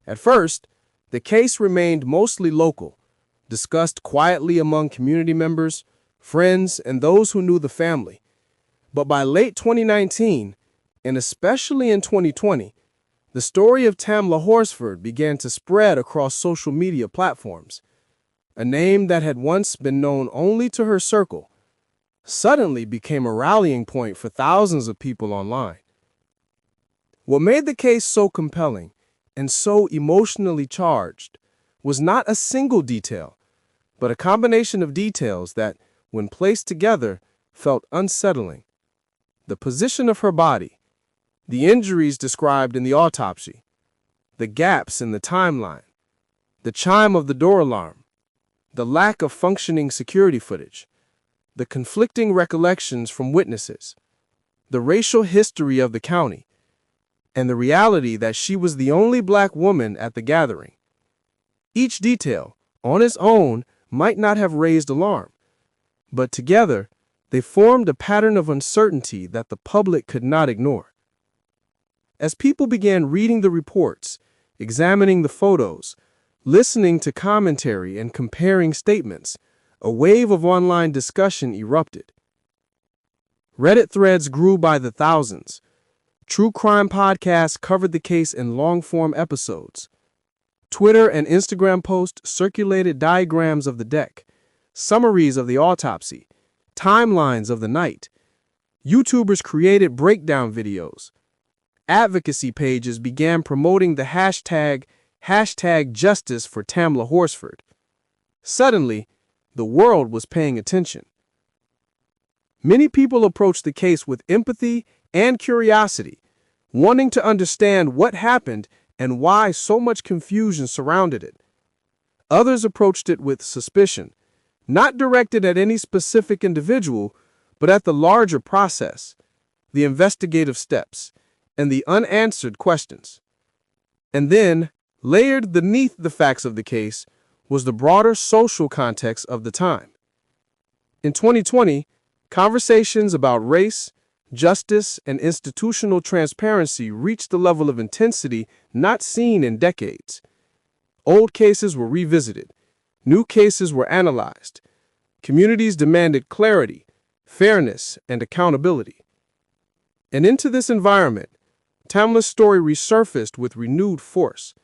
At first, the case remained mostly local, discussed quietly among community members, friends, and those who knew the family. But by late 2019, and especially in 2020, the story of Tamla Horsford began to spread across social media platforms. A name that had once been known only to her circle suddenly became a rallying point for thousands of people online. What made the case so compelling and so emotionally charged was not a single detail, but a combination of details that, when placed together, felt unsettling. The position of her body, the injuries described in the autopsy, the gaps in the timeline, the chime of the door alarm, the lack of functioning security footage, the conflicting recollections from witnesses, the racial history of the county, and the reality that she was the only black woman at the gathering. Each detail, on its own, might not have raised alarm, but together they formed a pattern of uncertainty that the public could not ignore. As people began reading the reports, examining the photos, listening to commentary, and comparing statements, a wave of online discussion erupted. Reddit threads grew by the thousands. True crime podcasts covered the case in long-form episodes. Twitter and Instagram posts circulated diagrams of the deck, summaries of the autopsy, timelines of the night. YouTubers created breakdown videos. Advocacy pages began promoting the hashtag #Justice for Tamla Horsford. Suddenly, the world was paying attention. Many people approached the case with empathy and curiosity, wanting to understand what happened and why so much confusion surrounded it. Others approached it with suspicion, not directed at any specific individual, but at the larger process, the investigative steps, and the unanswered questions. And then, layered beneath the facts of the case, was the broader social context of the time. In 2020, conversations about race, justice, and institutional transparency reached a level of intensity not seen in decades. Old cases were revisited. New cases were analyzed. Communities demanded clarity, fairness, and accountability. And into this environment, Tamla's story resurfaced with renewed force.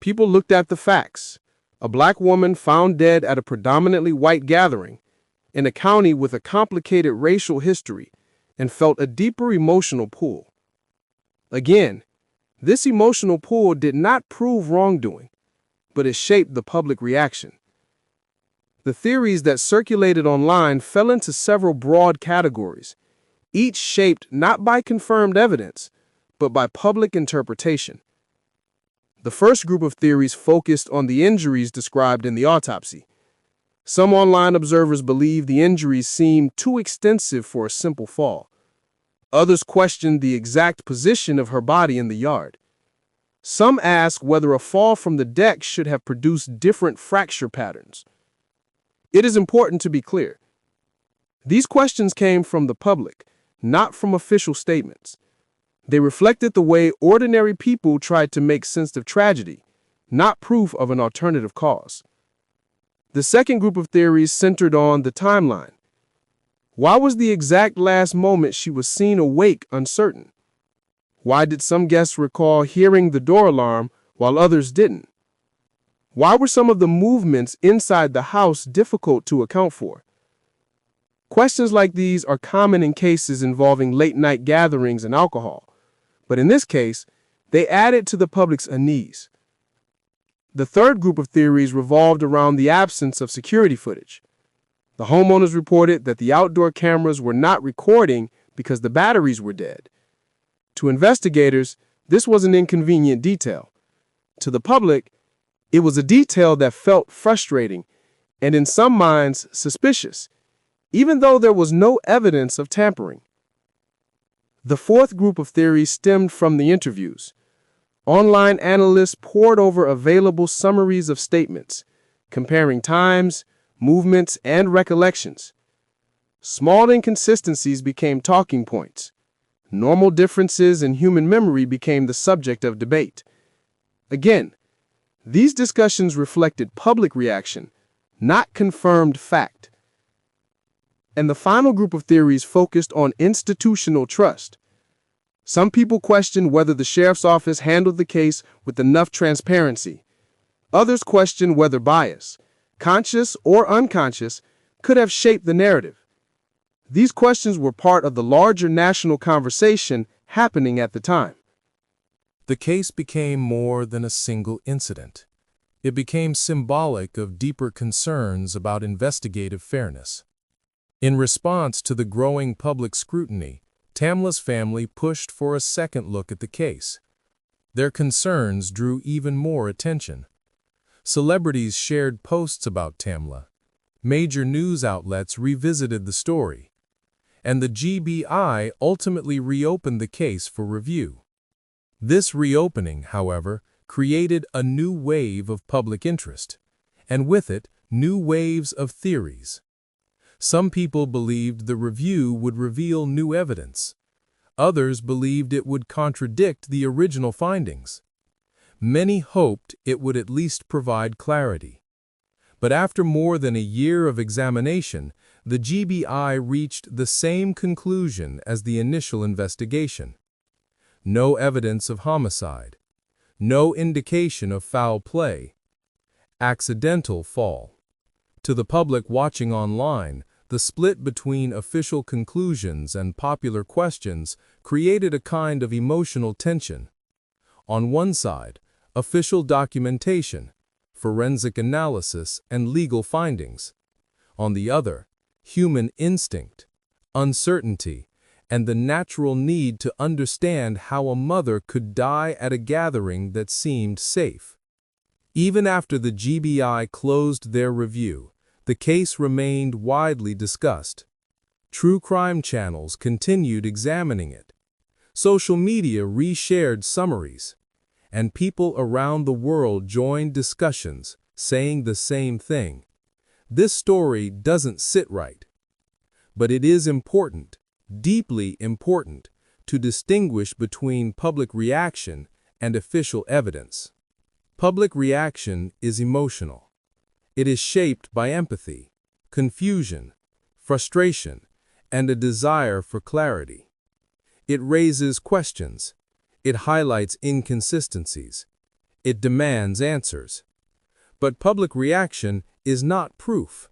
People looked at the facts. A black woman found dead at a predominantly white gathering in a county with a complicated racial history, and felt a deeper emotional pull. Again, this emotional pull did not prove wrongdoing, but it shaped the public reaction. The theories that circulated online fell into several broad categories, each shaped not by confirmed evidence, but by public interpretation. The first group of theories focused on the injuries described in the autopsy. Some online observers believed the injuries seemed too extensive for a simple fall. Others questioned the exact position of her body in the yard. Some asked whether a fall from the deck should have produced different fracture patterns. It is important to be clear. These questions came from the public, not from official statements. They reflected the way ordinary people tried to make sense of tragedy, not proof of an alternative cause. The second group of theories centered on the timeline. Why was the exact last moment she was seen awake uncertain? Why did some guests recall hearing the door alarm while others didn't? Why were some of the movements inside the house difficult to account for? Questions like these are common in cases involving late-night gatherings and alcohol, but in this case, they added to the public's unease. The third group of theories revolved around the absence of security footage. The homeowners reported that the outdoor cameras were not recording because the batteries were dead. To investigators, this was an inconvenient detail. To the public, it was a detail that felt frustrating and, in some minds, suspicious, even though there was no evidence of tampering. The fourth group of theories stemmed from the interviews. Online analysts pored over available summaries of statements, comparing times, movements, and recollections. Small inconsistencies became talking points. Normal differences in human memory became the subject of debate. Again, These discussions reflected public reaction, not confirmed fact. And the final group of theories focused on institutional trust. Some people questioned whether the sheriff's office handled the case with enough transparency. Others questioned whether bias, conscious or unconscious, could have shaped the narrative. These questions were part of the larger national conversation happening at the time. The case became more than a single incident. It became symbolic of deeper concerns about investigative fairness. In response to the growing public scrutiny, Tamla's family pushed for a second look at the case. Their concerns drew even more attention. Celebrities shared posts about Tamla. Major news outlets revisited the story. And the GBI ultimately reopened the case for review. This reopening, however, created a new wave of public interest, and with it, new waves of theories. Some people believed the review would reveal new evidence. Others believed it would contradict the original findings. Many hoped it would at least provide clarity. But after more than a year of examination, the GBI reached the same conclusion as the initial investigation. No evidence of homicide. No indication of foul play. Accidental fall. To the public watching online, the split between official conclusions and popular questions created a kind of emotional tension. On one side, official documentation, forensic analysis, and legal findings. On the other, human instinct, uncertainty, and the natural need to understand how a mother could die at a gathering that seemed safe. Even after the GBI closed their review, the case remained widely discussed. True crime channels continued examining it. Social media reshared summaries, and people around the world joined discussions, saying the same thing. This story doesn't sit right. But it is important, deeply important, to distinguish between public reaction and official evidence. Public reaction is emotional. It is shaped by empathy, confusion, frustration, and a desire for clarity. It raises questions. It highlights inconsistencies. It demands answers. But public reaction is not proof.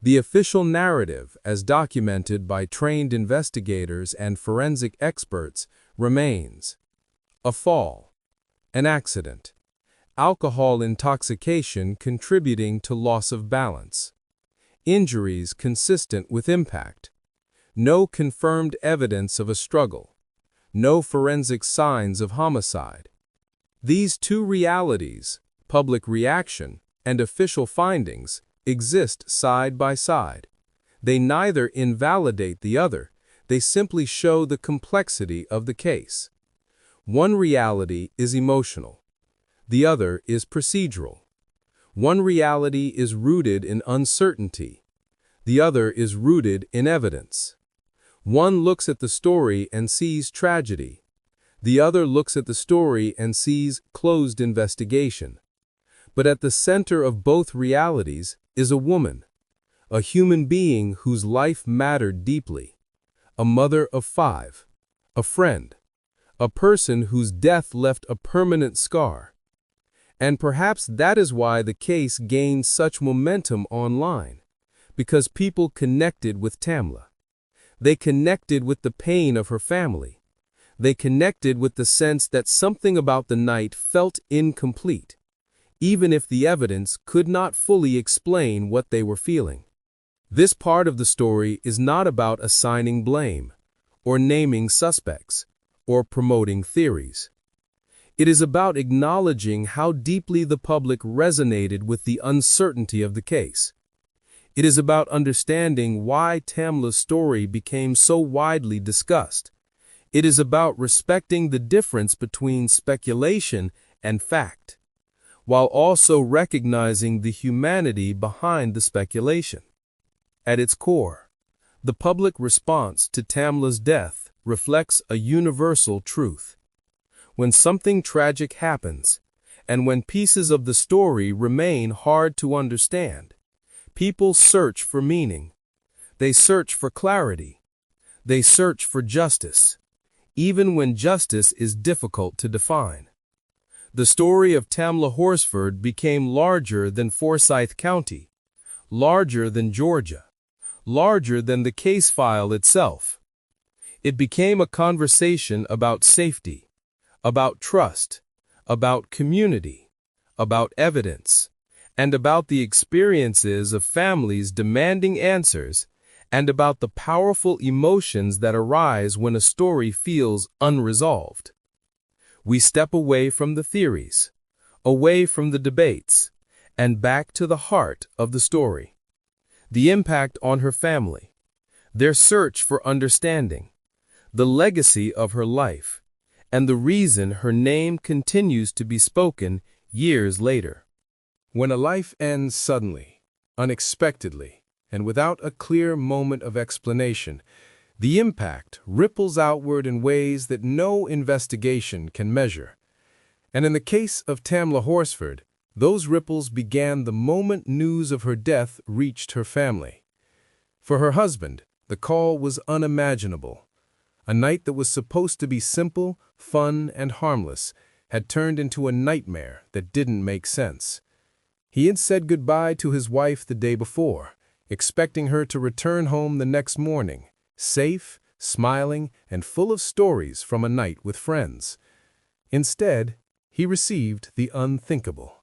The official narrative, as documented by trained investigators and forensic experts, remains: a fall, an accident, alcohol intoxication contributing to loss of balance, injuries consistent with impact, no confirmed evidence of a struggle, no forensic signs of homicide. These two realities, public reaction and official findings, exist side by side. They neither invalidate the other, they simply show the complexity of the case. One reality is emotional. The other is procedural. One reality is rooted in uncertainty. The other is rooted in evidence. One looks at the story and sees tragedy. The other looks at the story and sees closed investigation. But at the center of both realities is a woman, a human being whose life mattered deeply, a mother of 5, a friend, a person whose death left a permanent scar. And perhaps that is why the case gained such momentum online, because people connected with Tamla. They connected with the pain of her family. They connected with the sense that something about the night felt incomplete, even if the evidence could not fully explain what they were feeling. This part of the story is not about assigning blame, or naming suspects, or promoting theories. It is about acknowledging how deeply the public resonated with the uncertainty of the case. It is about understanding why Tamla's story became so widely discussed. It is about respecting the difference between speculation and fact, while also recognizing the humanity behind the speculation. At its core, the public response to Tamla's death reflects a universal truth. When something tragic happens, And when pieces of the story remain hard to understand, people search for meaning. They search for clarity. They search for justice, even when justice is difficult to define. The story of Tamla Horsford became larger than Forsyth County, larger than Georgia, larger than the case file itself. It became a conversation about safety, about trust, about community, about evidence, and about the experiences of families demanding answers, and about the powerful emotions that arise when a story feels unresolved. We step away from the theories, away from the debates, and back to the heart of the story. The impact on her family, their search for understanding, the legacy of her life, and the reason her name continues to be spoken years later. When a life ends suddenly, unexpectedly, and without a clear moment of explanation, the impact ripples outward in ways that no investigation can measure. And in the case of Tamla Horsford, those ripples began the moment news of her death reached her family. For her husband, the call was unimaginable. A night that was supposed to be simple, fun, and harmless had turned into a nightmare that didn't make sense. He had said goodbye to his wife the day before, expecting her to return home the next morning, safe, smiling, and full of stories from a night with friends. Instead, he received the unthinkable.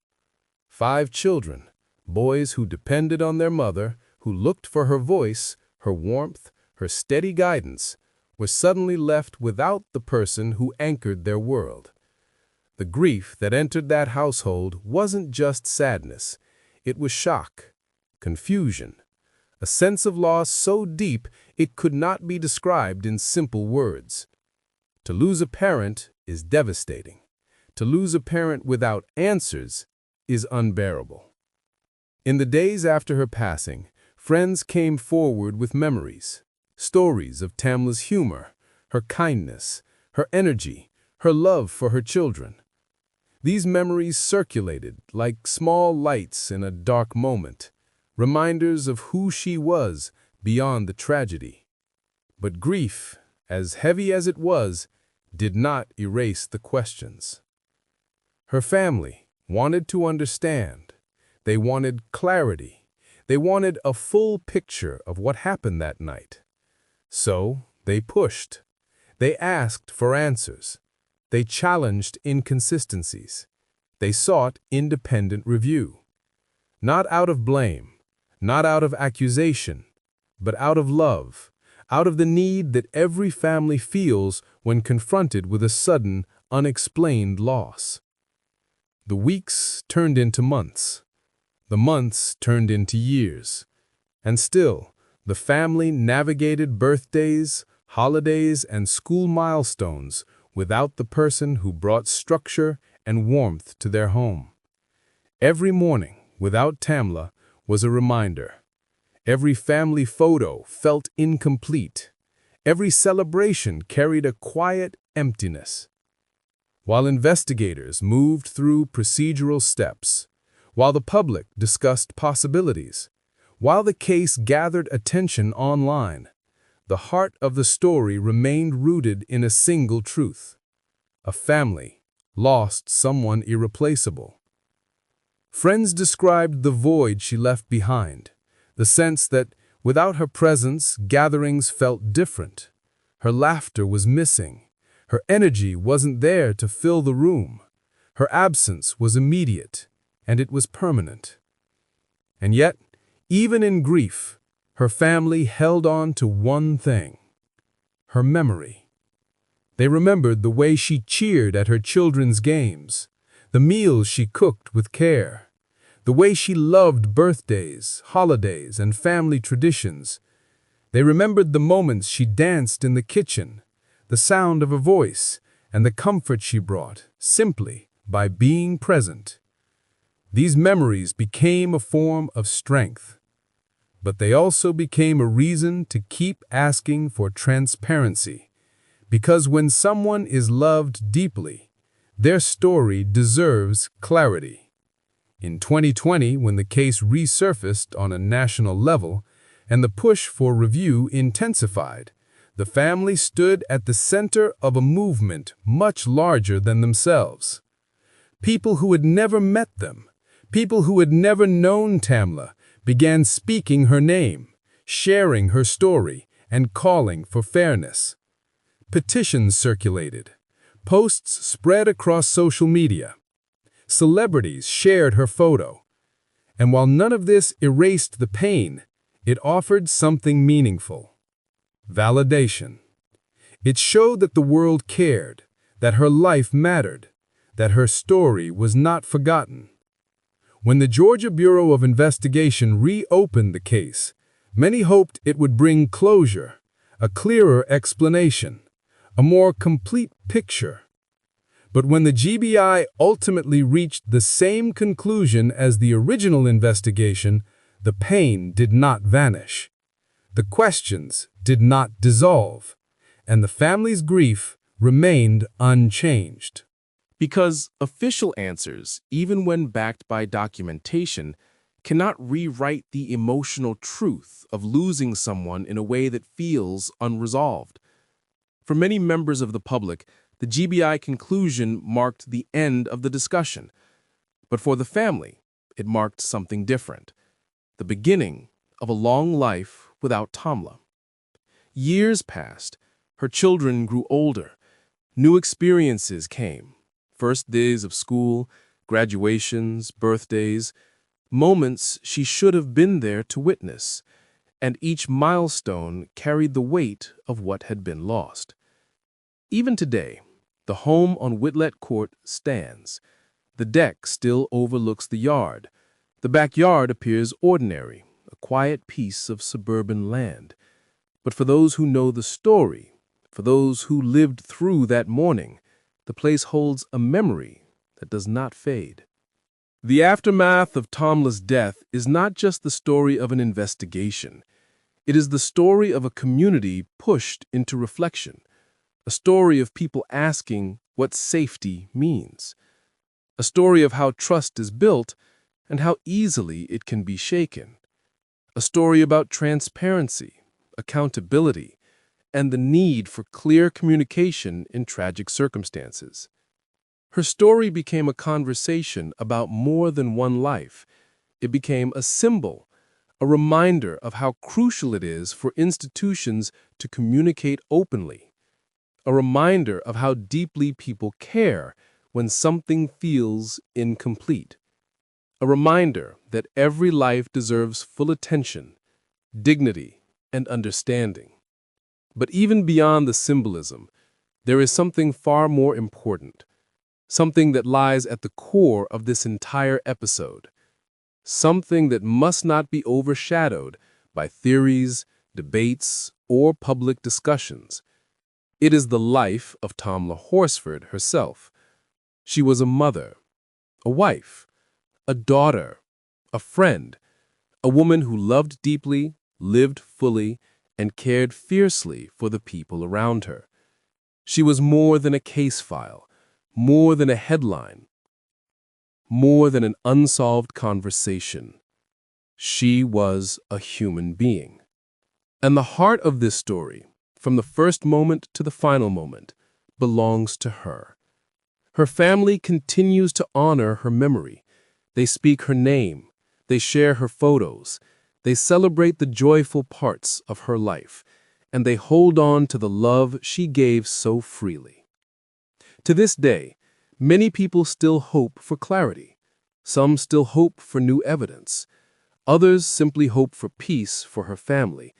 5 children, boys who depended on their mother, who looked for her voice, her warmth, her steady guidance, were suddenly left without the person who anchored their world. The grief that entered that household wasn't just sadness. It was shock, confusion, a sense of loss so deep it could not be described in simple words. To lose a parent is devastating. To lose a parent without answers is unbearable. In the days after her passing, friends came forward with memories, stories of Tamla's humor, her kindness, her energy, her love for her children. These memories circulated like small lights in a dark moment, reminders of who she was beyond the tragedy. But grief, as heavy as it was, did not erase the questions. Her family wanted to understand. They wanted clarity. They wanted a full picture of what happened that night. So they pushed. They asked for answers. They challenged inconsistencies. They sought independent review. Not out of blame, not out of accusation, but out of love, out of the need that every family feels when confronted with a sudden, unexplained loss. The weeks turned into months. The months turned into years. And still, the family navigated birthdays, holidays, and school milestones without the person who brought structure and warmth to their home. Every morning, without Tamla, was a reminder. Every family photo felt incomplete. Every celebration carried a quiet emptiness. While investigators moved through procedural steps, while the public discussed possibilities, while the case gathered attention online, the heart of the story remained rooted in a single truth. A family lost someone irreplaceable. Friends described the void she left behind, the sense that without her presence, gatherings felt different. Her laughter was missing. Her energy wasn't there to fill the room. Her absence was immediate, and it was permanent. And yet, even in grief, her family held on to one thing: her memory. They remembered the way she cheered at her children's games, the meals she cooked with care, the way she loved birthdays, holidays, and family traditions. They remembered the moments she danced in the kitchen, the sound of her voice, and the comfort she brought, simply by being present. These memories became a form of strength, but they also became a reason to keep asking for transparency. Because when someone is loved deeply, Their story deserves clarity. In 2020, when the case resurfaced on a national level and the push for review intensified, the family stood at the center of a movement much larger than themselves. People who had never met them, people who had never known Tamla, began speaking her name, sharing her story, and calling for fairness. Petitions circulated. Posts spread across social media. Celebrities shared her photo. And while none of this erased the pain, it offered something meaningful. Validation. It showed that the world cared, that her life mattered, that her story was not forgotten. When the Georgia Bureau of Investigation reopened the case, many hoped it would bring closure, a clearer explanation, a more complete picture. But when the GBI ultimately reached the same conclusion as the original investigation, the pain did not vanish. The questions did not dissolve, and the family's grief remained unchanged. Because official answers, even when backed by documentation, cannot rewrite the emotional truth of losing someone in a way that feels unresolved. For many members of the public, the GBI conclusion marked the end of the discussion. But for the family, it marked something different, the beginning of a long life without Tamla. Years passed, her children grew older, new experiences came. First days of school, graduations, birthdays, moments she should have been there to witness, and each milestone carried the weight of what had been lost. Even today, the home on Whitlet Court stands. The deck still overlooks the yard. The backyard appears ordinary, a quiet piece of suburban land. But for those who know the story, for those who lived through that morning, the place holds a memory that does not fade. The aftermath of Tamla's death is not just the story of an investigation. It is the story of a community pushed into reflection, a story of people asking what safety means, a story of how trust is built and how easily it can be shaken, a story about transparency, accountability, and the need for clear communication in tragic circumstances. Her story became a conversation about more than one life. It became a symbol, a reminder of how crucial it is for institutions to communicate openly, a reminder of how deeply people care when something feels incomplete, a reminder that every life deserves full attention, dignity, and understanding. But even beyond the symbolism, there is something far more important, something that lies at the core of this entire episode, something that must not be overshadowed by theories, debates, or public discussions. It is the life of Tamla Horsford herself. She was a mother, a wife, a daughter, a friend, a woman who loved deeply, lived fully, and cared fiercely for the people around her. She was more than a case file, more than a headline, more than an unsolved conversation. She was a human being. And the heart of this story, from the first moment to the final moment, belongs to her. Her family continues to honor her memory. They speak her name. They share her photos. They celebrate the joyful parts of her life, and they hold on to the love she gave so freely. To this day, many people still hope for clarity. Some still hope for new evidence. Others simply hope for peace for her family.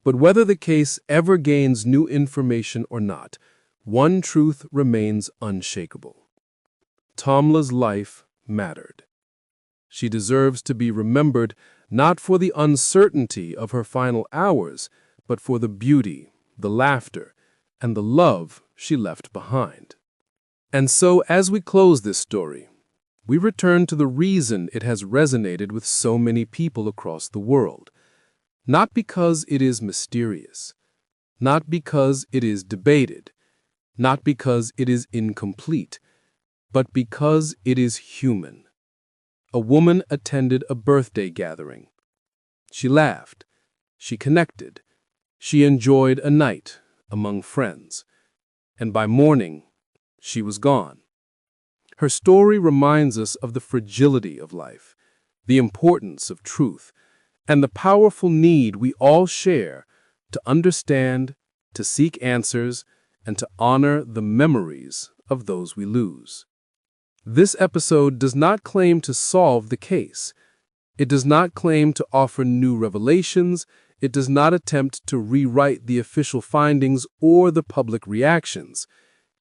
But whether the case ever gains new information or not, one truth remains unshakable. Tamla's life mattered. She deserves to be remembered not for the uncertainty of her final hours, but for the beauty, the laughter, and the love she left behind. And so, as we close this story, we return to the reason it has resonated with so many people across the world. Not because it is mysterious, not because it is debated, not because it is incomplete, but because it is human. A woman attended a birthday gathering. She laughed. She connected. She enjoyed a night among friends. And by morning, she was gone. Her story reminds us of the fragility of life, the importance of truth, and the powerful need we all share to understand, to seek answers, and to honor the memories of those we lose. This episode does not claim to solve the case. It does not claim to offer new revelations. It does not attempt to rewrite the official findings or the public reactions.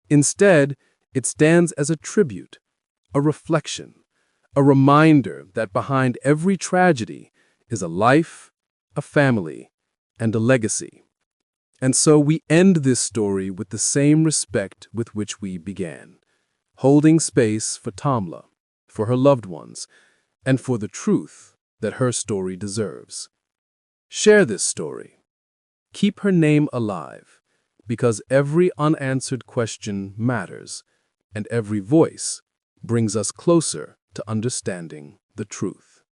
Instead, it stands as a tribute, a reflection, a reminder that behind every tragedy is a life, a family, and a legacy. And so we end this story with the same respect with which we began, holding space for Tamla, for her loved ones, and for the truth that her story deserves. Share this story. Keep her name alive, because every unanswered question matters, and every voice brings us closer to understanding the truth.